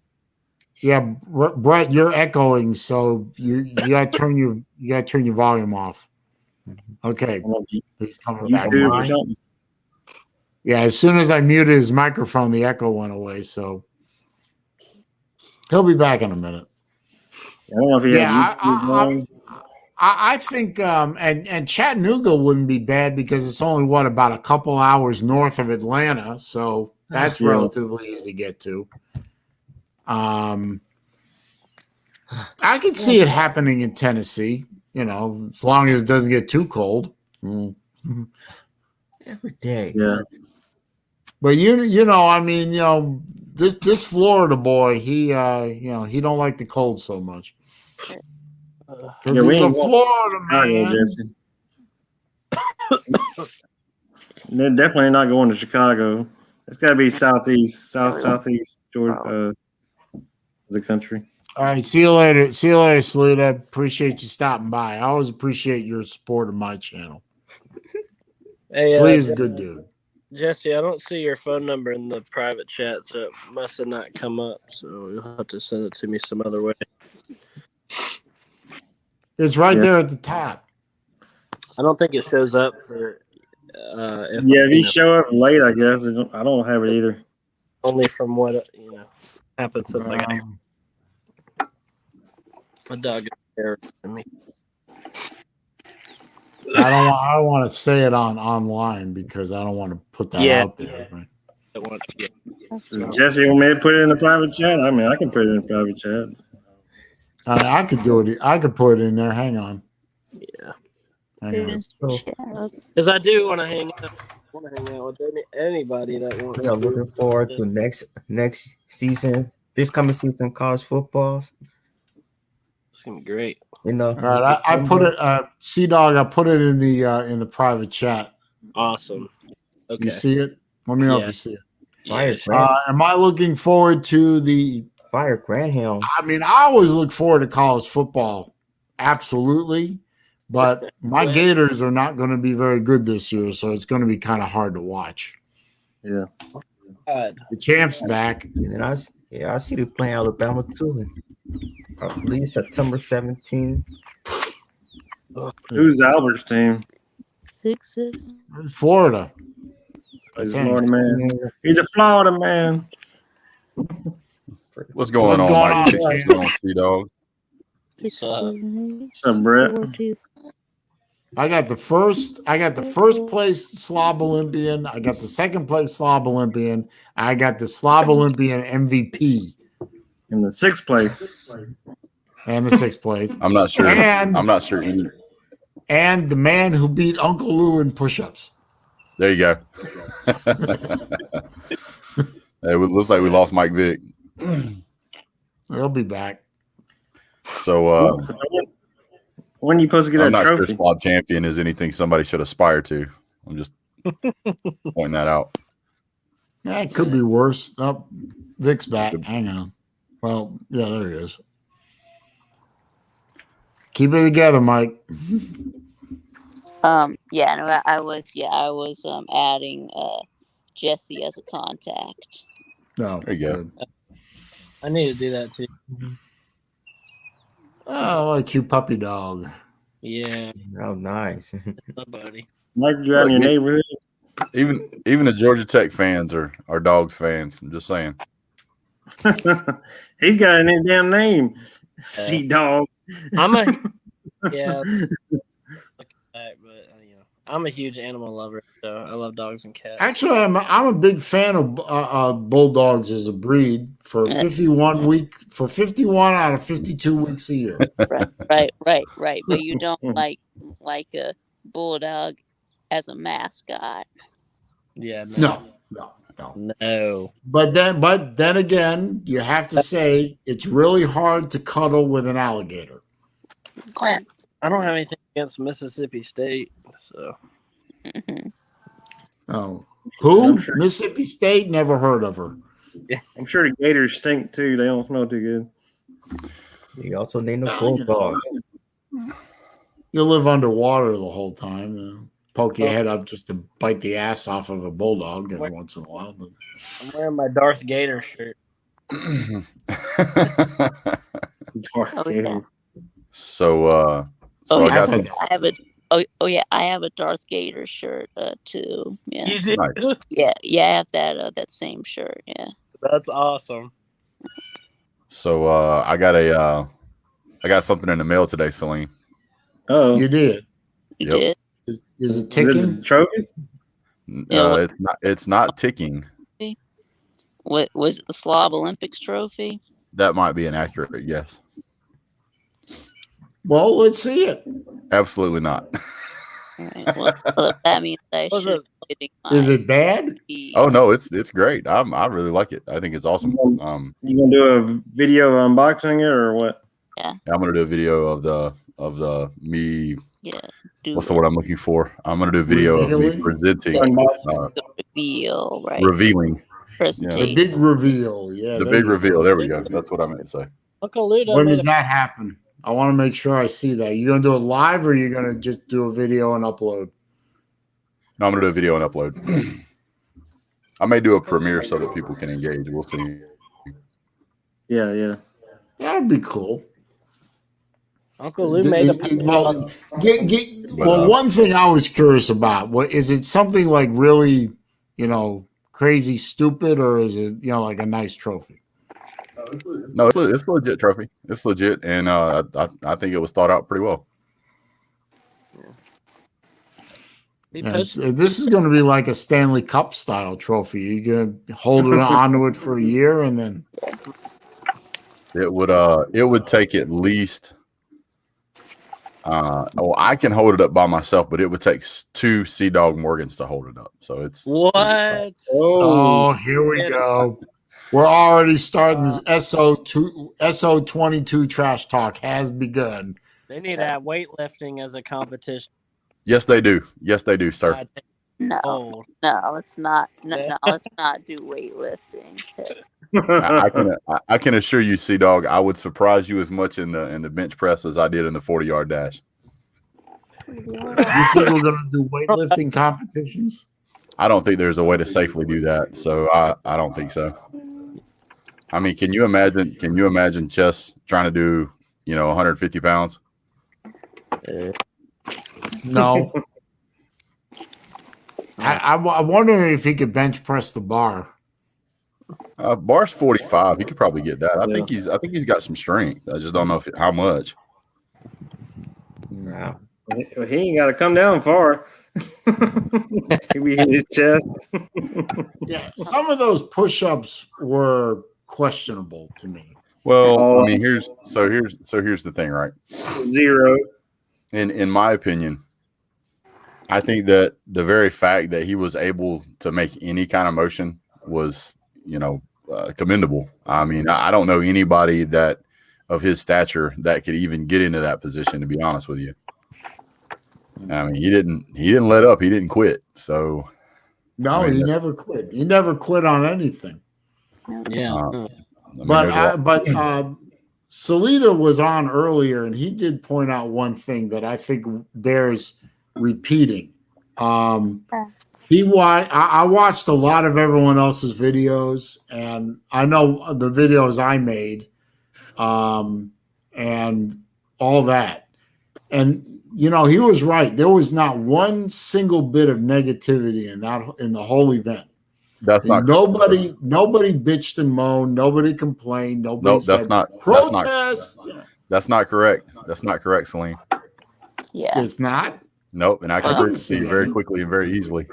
yeah, Brett, you're echoing, so you gotta turn your volume off. Okay, he's coming back. YouTube or something. Yeah, as soon as I muted his microphone, the echo went away. So he'll be back in a minute. I don't know if he Yeah, had YouTube on. I think, and Chattanooga wouldn't be bad because it's only about a couple hours north of Atlanta, so that's Yeah. relatively easy to get to. I could see it happening in Tennessee, as long as it doesn't get too cold. Every day. Yeah. But this Florida boy, he don't like the cold so much. Yeah, we He's a ain't Florida Chicago, man. Jesse. They're definitely not going to Chicago. It's got to be southeast, southeast Georgia, the country. All right. See you later. See you later, Salute. I appreciate you stopping by. I always appreciate your support of my channel. Hey, Slee is a good dude. Jesse, I don't see your phone number in the private chat, so it must have not come up. So you'll have to send it to me some other way. It's right there at the top. I don't think it shows up for. If you show up late, I guess I don't have it either. Only from what happened since I got here. My dog is there for me. I don't want to say it online because I don't want to put that out there. Right? Does Jesse want me to put it in the private chat? I mean, I can put it in the private chat. I could do it. I could put it in there. Hang on. Yeah. Hang on. Because I do want to hang out. I want to hang out with anybody that wants. We are looking forward to next season. This coming season, college football. It's gonna be great. You know. All right, I put it. C-Dog, I put it in the private chat. Awesome. Okay. You see it? Let me know if you see it. Yes. Am I looking forward to the Fire Granham? I mean, I always look forward to college football. Absolutely. But my Gators are not going to be very good this year, so it's going to be kind of hard to watch. Yeah. The champ's back. And I see they playing Alabama too. I believe September 17th. Who's Albert's team? Florida. He's a Florida man. He's a Florida man. What's going on, Mike? What's going on, C-Dog? What's up, Brett? I got the first place Slob Olympian. I got the second place Slob Olympian. I got the Slob Olympian MVP. In the sixth place. And the sixth place. I'm not sure. I'm not sure. And the man who beat Uncle Lou in push-ups. There you go. It looks like we lost Mike Vick. He'll be back. So when are you supposed to get I'm that not trophy? sure squad champion is anything somebody should aspire to. I'm just pointing that out. Yeah, it could be worse. Oh, Vic's back. Hang on. Well, yeah, there he is. Keep it together, Mike. Yeah, no, I was adding Jesse as a contact. No, there you go. I need to do that too. Oh, a cute puppy dog. Yeah. Oh, nice. My buddy. Mike, you out in your neighborhood? Even the Georgia Tech fans are dogs fans. I'm just saying. He's got a damn name. Sea dog. I'm a yeah. But I'm a huge animal lover, so I love dogs and cats. Actually, I'm a big fan of bulldogs as a breed for 51 out of 52 weeks a year. Right. But you don't like a bulldog as a mascot. Yeah. No. But then again, you have to say it's really hard to cuddle with an alligator. I don't have anything against Mississippi State, so. Oh, who? Sure. Mississippi State? Never heard of her. I'm sure the gators stink too. They don't smell too good. You also named the bulldogs. You'll live underwater the whole time. Poke your head up just to bite the ass off of a bulldog every once in a while. But... I'm wearing my Darth Gator shirt. Darth Gator. So I got some. I have a Darth Gator shirt too. Yeah. You do? Nice. Yeah, I have that same shirt. Yeah. That's awesome. So I got something in the mail today, Saleen. Oh, you did. You did. Is it ticking? Is it a trophy? It's not ticking. What was it? The Slob Olympics trophy? That might be inaccurate. Yes. Well, let's see it. Absolutely not. Right. Well, that means I should. Is it bad? Oh no, it's great. I really like it. I think it's awesome. You gonna do a video unboxing it or what? Yeah. I'm gonna do a video of the me Yeah. Do What's the word I'm looking for? I'm gonna do a video of me Revealing? presenting, the reveal, right? revealing. The Presentation. big reveal. Yeah. The there big you reveal. go. There we go. That's what I meant to say. Uncle Ludo When made does that happen? I want to make sure I see that. You gonna do it live or you gonna just do a video and upload? No, I'm gonna do a video and upload. I may do a premiere so that people can engage. We'll see. Yeah, yeah. That'd be cool. Uncle Lou made a Well, But, one thing I was curious about, what is it something like really, crazy stupid, or is it, like a nice trophy? No, it's a legit trophy. It's legit, and I think it was thought out pretty well. Yeah, this is going to be like a Stanley Cup style trophy. You're going to hold it onto it for a year, and then it would take at least. I can hold it up by myself, but it would take 2 Sea Dog Morgans to hold it up. So it's what? Oh, here we go. We're already starting this SO22 trash talk has begun. They need to have weightlifting as a competition. Yes, they do. Yes, they do, sir. No, let's not. No, let's not do weightlifting. I can assure you, Sea Dog, I would surprise you as much in the bench press as I did in the 40-yard dash. You think we're going to do weightlifting competitions? I don't think there's a way to safely do that, so I don't think so. I mean, can you imagine Chess trying to do 150 pounds? No. I'm wondering if he could bench press the bar. Bar's 45. He could probably get that. I think he's got some strength. I just don't know how much. Wow. He ain't got to come down far. He be hitting his chest. Yeah, some of those push-ups were questionable to me. Well, I mean, here's the thing, right? 0. In my opinion, I think that the very fact that he was able to make any kind of motion was, commendable. I mean, I don't know anybody that of his stature that could even get into that position, to be honest with you. I mean, he didn't let up. He didn't quit. So no, he never quit. He never quit on anything. Yeah. But Salita was on earlier, and he did point out one thing that I think bears repeating. I watched a lot of everyone else's videos, and I know the videos I made, and all that. And he was right. There was not one single bit of negativity in the whole event. That's not nobody bitched and moaned. Nobody complained. Nobody said protest. That's not correct. That's not correct, Saleen. Yeah, it's not. Nope, and I can prove it to you very quickly and very easily.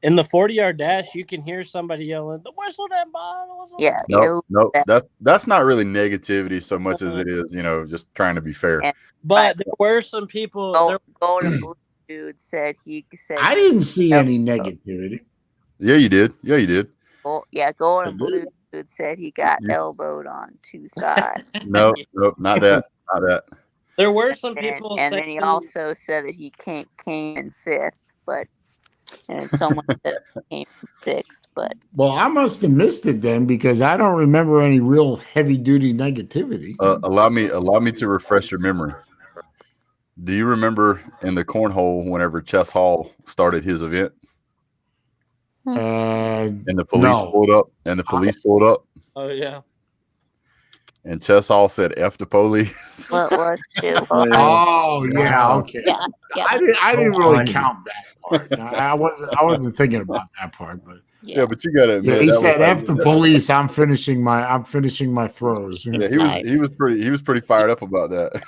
In the 40-yard dash, you can hear somebody yelling, "The whistle that bottle!" Yeah, nope. That's not really negativity so much as it is, just trying to be fair. But there were some people. Golden Blue dude said he said. I didn't see any negativity. Yeah, you did. Yeah, you did. Golden Blue dude said he got elbowed on 2 sides. Nope, not that. Not that. There were some people, and then he also said that he came in 5th, and someone said he came in 6th. But well, I must have missed it then because I don't remember any real heavy duty negativity. Allow me to refresh your memory. Do you remember in the cornhole whenever Chess Hall started his event? And the police pulled up. Oh yeah. And Chess Hall said "F the police." What was it? Oh yeah, okay. Yeah. I didn't really count that part. I wasn't thinking about that part, but yeah, but you got to admit. Yeah, he said "F the police." I'm finishing my throws. Yeah, he was pretty fired up about that.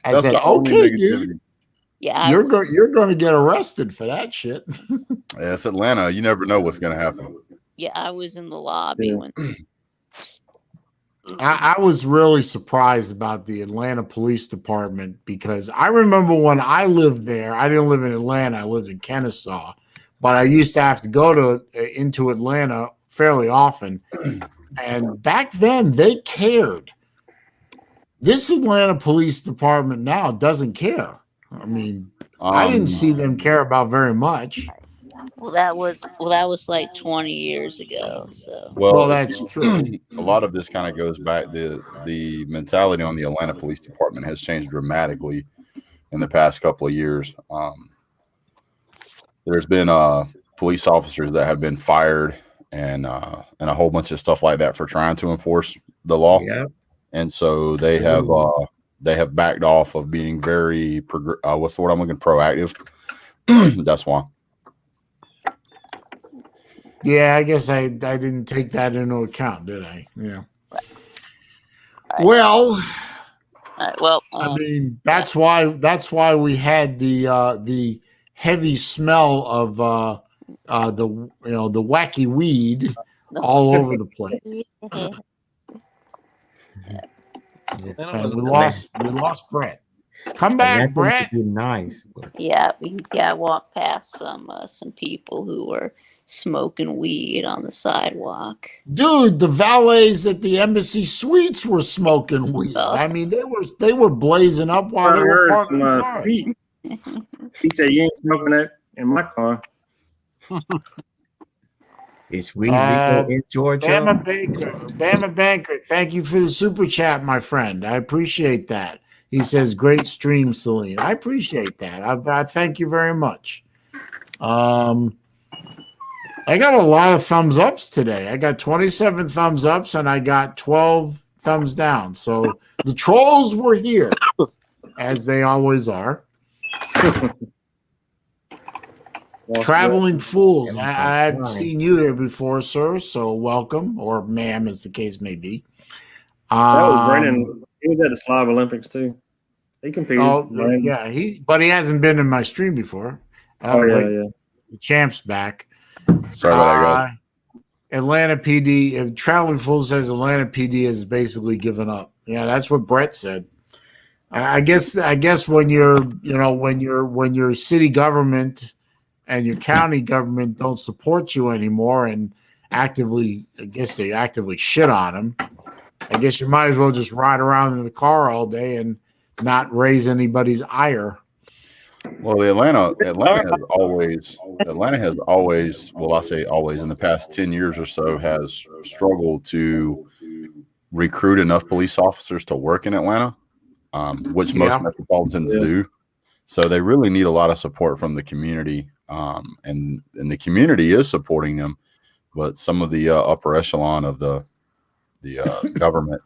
I said, "Okay, dude. Yeah, you're going to get arrested for that shit." Yeah, it's Atlanta. You never know what's going to happen. Yeah, I was in the lobby when. I was really surprised about the Atlanta Police Department because I remember when I lived there. I didn't live in Atlanta; I lived in Kennesaw, but I used to have to go into Atlanta fairly often. And back then, they cared. this Atlanta Police Department now doesn't care. I mean, I didn't see them care about very much. Well, that was like 20 years ago. So well that's true. A lot of this kind of goes back. The mentality on the Atlanta Police Department has changed dramatically in the past couple of years. There's been police officers that have been fired and a whole bunch of stuff like that for trying to enforce the law. Yeah. And so they have backed off of being very what's the word I'm looking, proactive. That's why. Yeah, I guess I didn't take that into account, did I? Yeah. Well, I mean, that's why we had the heavy smell of the wacky weed all over the place. And we lost Brett. Come back, Brett. Nice. Yeah, we walked past some people who were smoking weed on the sidewalk. Dude, the valets at the Embassy Suites were smoking weed. I mean, they were blazing up while they were parking the car. He said, "You ain't smoking that in my car." It's weed legal in Georgia. Bama Banker, thank you for the super chat, my friend. I appreciate that. He says, "Great stream, Saleen." I appreciate that. I thank you very much. I got a lot of thumbs ups today. I got 27 thumbs ups and I got 12 thumbs down. So the trolls were here, as they always are. Traveling fools. I've seen you here before, sir. So welcome, or ma'am, as the case may be. That was Brennan. He was at the Slav Olympics too. He competed. Yeah, but he hasn't been in my stream before. The champ's back. Sorry about that, guys. Atlanta PD. Traveling Fool says Atlanta PD has basically given up. Yeah, that's what Brett said. I guess when your city government and your county government don't support you anymore and actively shit on them, I guess you might as well just ride around in the car all day and not raise anybody's ire. Well, Atlanta has always, well, I say always, in the past 10 years or so, has struggled to recruit enough police officers to work in Atlanta, which most metropolitans do. So they really need a lot of support from the community, and the community is supporting them, but some of the upper echelon of the government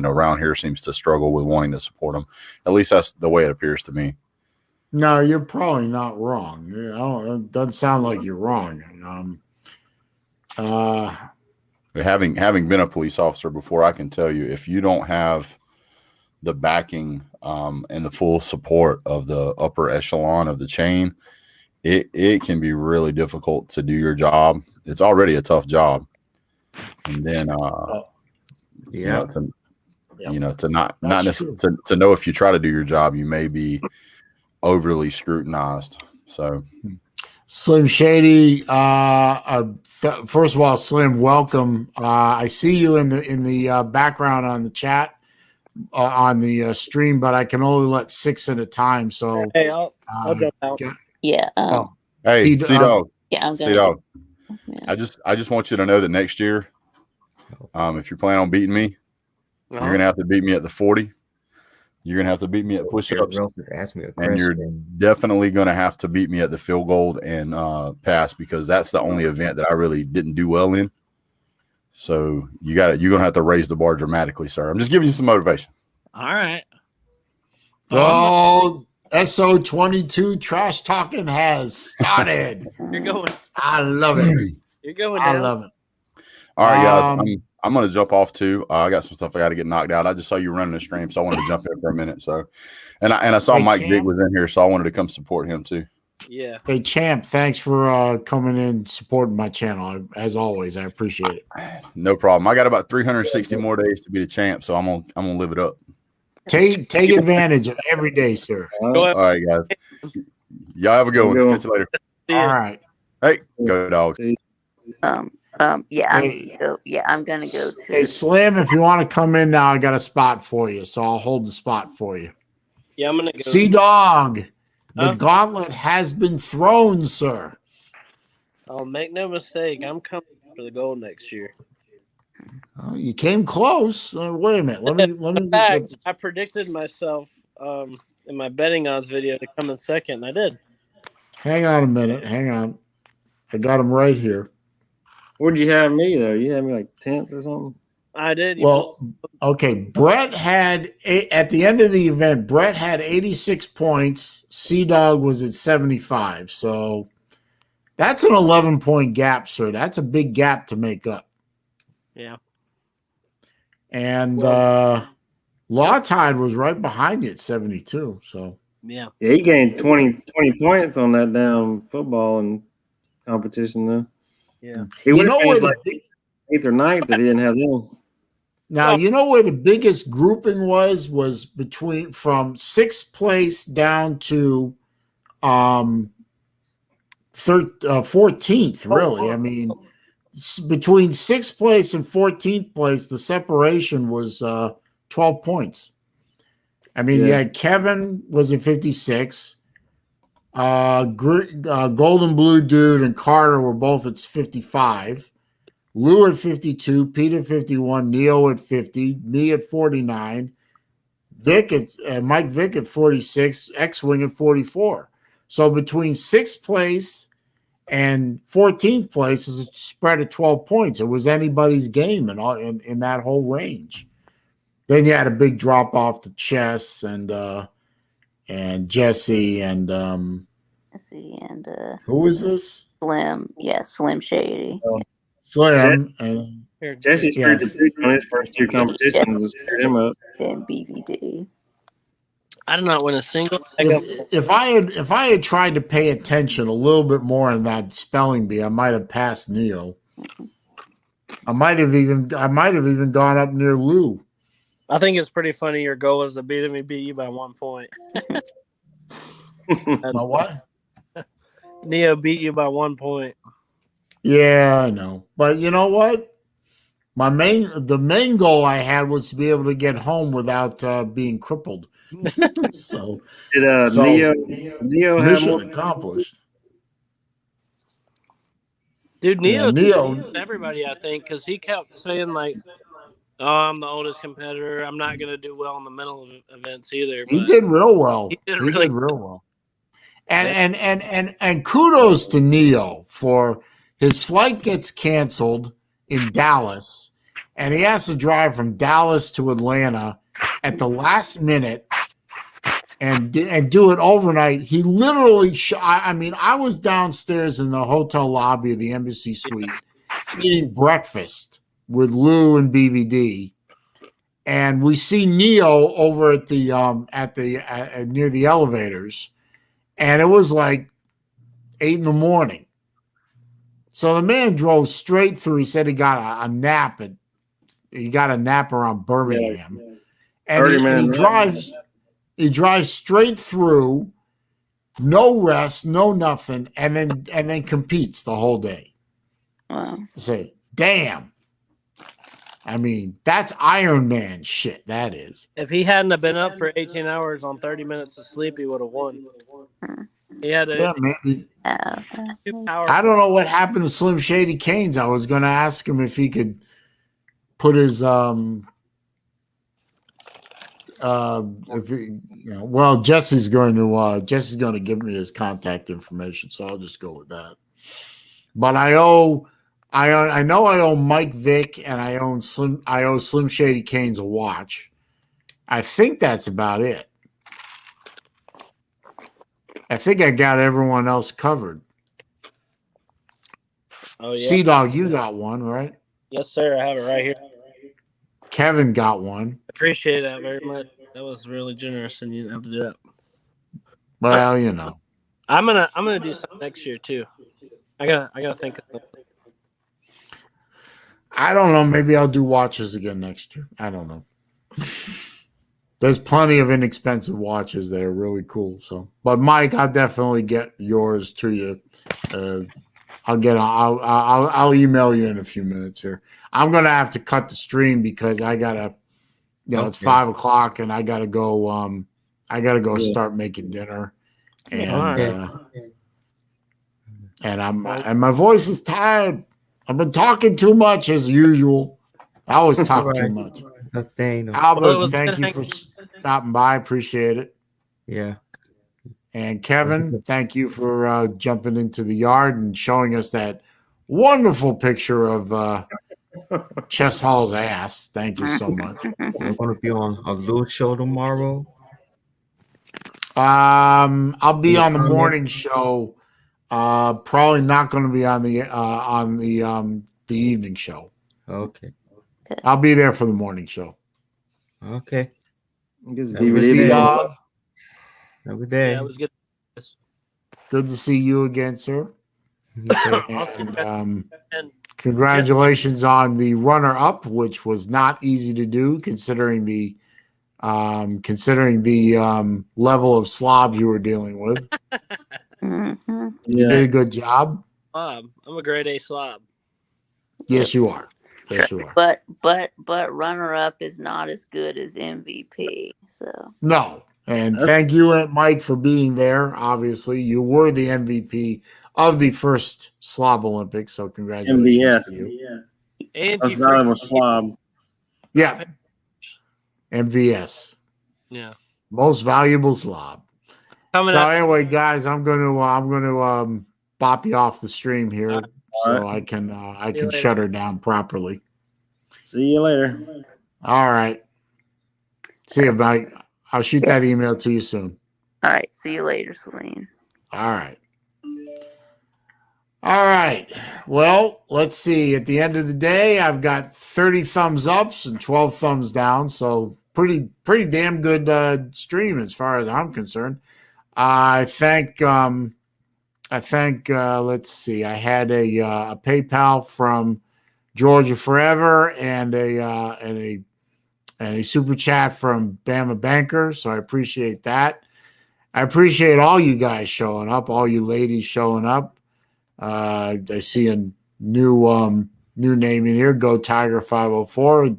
around here seems to struggle with wanting to support them. At least that's the way it appears to me. No, you're probably not wrong. It doesn't sound like you're wrong. Having been a police officer before, I can tell you, if you don't have the backing and the full support of the upper echelon of the chain, it can be really difficult to do your job. It's already a tough job, and then to know if you try to do your job, you may be overly scrutinized. So Slim Shady, first of all, Slim, welcome. I see you in the background on the chat on the stream, but I can only let 6 at a time. So hey, I'll jump out. Yeah. Hey, C-Dog. Yeah, C-Dog. I just want you to know that next year, if you're planning on beating me, you're gonna have to beat me at the 40. You're gonna have to beat me at push-ups, and you're definitely gonna have to beat me at the field goal and pass, because that's the only event that I really didn't do well in. So you're gonna have to raise the bar dramatically, sir. I'm just giving you some motivation. All right. Oh, SO22 trash talking has started. You're going. I love it. You're going. I love it. All right, guys. I'm going to jump off too. I got some stuff I got to get knocked out. I just saw you running the stream, so I wanted to jump in for a minute. So, and I saw Mike Big was in here, so I wanted to come support him too. Yeah. Hey, Champ, thanks for coming in and supporting my channel. As always, I appreciate it. No problem. I got about 360 more days to be the champ, so I'm gonna live it up. Take advantage of every day, sir. All right, guys. Y'all have a good one. Catch you later. All right. Hey, go Dogs. Yeah, Hey. I'm gonna go to. Hey, Slim, if you want to come in now, I got a spot for you, so I'll hold the spot for you. Yeah, I'm gonna go. Sea Dog, the Huh? gauntlet has been thrown, sir. Oh, make no mistake, I'm coming for the gold next year. Oh, you came close. Wait a minute. Let me. In fact, I predicted myself in my betting odds video to come in second, and I did. Hang on a minute. Hang on. I got him right here. Where'd you have me though? You had me like 10th or something. I did. Well, okay. Brett had at the end of the event. Brett had 86 points. Sea Dog was at 75. So that's an 11-point gap, sir. That's a big gap to make up. Yeah. And Law Tide was right behind you at 72. So yeah, he gained 20 points on that damn football and competition though. Yeah, he would have finished where like 8th or 9th if he didn't have them. Now, you know where the biggest grouping was between from 6th place down to 14th, really. I mean, between 6th place and 14th place, the separation was 12 points. I mean, you had Kevin was at 56. Golden Blue Dude and Carter were both at 55. Lou at 52, Peter 51, Neo at 50, me at 49, Mike Vick at 46, X-Wing at 44. So between 6th place and 14th place is a spread of 12 points. It was anybody's game in that whole range. Then you had a big drop off to Chess and Jesse and who was this? Slim. Yeah, Slim Shady. Slim and Jesse screwed the pooch on his first 2 competitions and screwed him up. And BVD. I did not win a single. If I had tried to pay attention a little bit more in that spelling bee, I might have passed Neo. I might have even gone up near Lou. I think it's pretty funny. Your goal was to beat you by 1 point. My what? Neo beat you by 1 point. Yeah, I know. But you know what? The main goal I had was to be able to get home without being crippled. So did Neo have more accomplished? Dude, Neo, Neo, everybody, I think, because he kept saying like, "Oh, I'm the oldest competitor. I'm not going to do well in the mental events either." He did real well. He did real well. And kudos to Neo for his flight gets canceled in Dallas, and he has to drive from Dallas to Atlanta at the last minute and do it overnight. He literally, I was downstairs in the hotel lobby of the Embassy Suite eating breakfast with Lou and BVD, and we see Neo over at the near the elevators, and it was like 8 a.m. So the man drove straight through. He said he got a nap around Birmingham, and he drives straight through, no rest, no nothing, and then competes the whole day. Wow. Say, damn. I mean, that's Iron Man shit. That is. If he hadn't have been up for 18 hours on 30 minutes of sleep, he would have won. He had I don't know what happened to Slim Shady Canes. I was going to ask him if he could put his Jesse's going to give me his contact information, so I'll just go with that. But I know I owe Mike Vick and I owe Slim Shady Canes a watch. I think that's about it. I think I got everyone else covered. Oh yeah, Sea Dog, you got one, right? Yes, sir. I have it right here. Kevin got one. Appreciate that very much. That was really generous, and you didn't have to do that. Well, you know, I'm gonna do something next year too. I gotta think of something. I don't know. Maybe I'll do watches again next year. I don't know. There's plenty of inexpensive watches that are really cool. So, but Mike, I'll definitely get yours to you. I'll email you in a few minutes here. I'm gonna have to cut the stream because I gotta, it's 5 o'clock and I gotta go. Start making dinner, and and my voice is tired. I've been talking too much as usual. I always talk too much. Albert, thank you for stopping by. Appreciate it. Yeah. And Kevin, thank you for jumping into the yard and showing us that wonderful picture of Chess Hall's ass. Thank you so much. We're going to be on a Lou's show tomorrow. I'll be on the morning show. Probably not going to be on the evening show. Okay. I'll be there for the morning show. Okay. Good to see you. Have a good day. Yeah, it was good. Good to see you again, sir. And, And congratulations on the runner-up, which was not easy to do considering the level of slobs you were dealing with. You did a good job. I'm a grade A slob. Yes, you are. Yes, you are. But runner-up is not as good as MVP. So no. And thank you, Mike, for being there. Obviously, you were the MVP of the first Slob Olympics, so congratulations to you. And Most valuable slob. Yeah. MVS. Yeah. Most valuable slob. Anyway, guys, I'm gonna bop you off the stream here so I can shut her down properly. See you later. All right. See you, Mike. I'll shoot that email to you soon. all right, see you later, Saleen. All right. All right. Well, let's see. At the end of the day, I've got 30 thumbs ups and 12 thumbs down. So pretty damn good stream as far as I'm concerned. I think let's see. I had a PayPal from Georgia Forever and a super chat from Bama Banker. So I appreciate that. I appreciate all you guys showing up, all you ladies showing up. I see a new name in here, Go Tiger 504.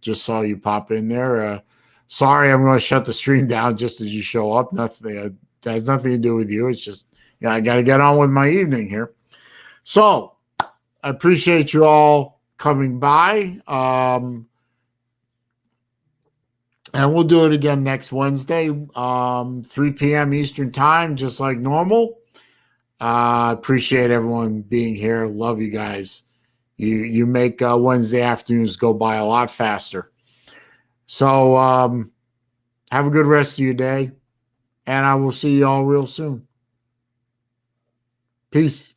Just saw you pop in there. Sorry, I'm going to shut the stream down just as you show up. Nothing that has nothing to do with you. It's just I got to get on with my evening here. So I appreciate you all coming by. And we'll do it again next Wednesday, 3 p.m. Eastern time, just like normal. Appreciate everyone being here. Love you guys. You make Wednesday afternoons go by a lot faster. So have a good rest of your day, and I will see you all real soon. Peace.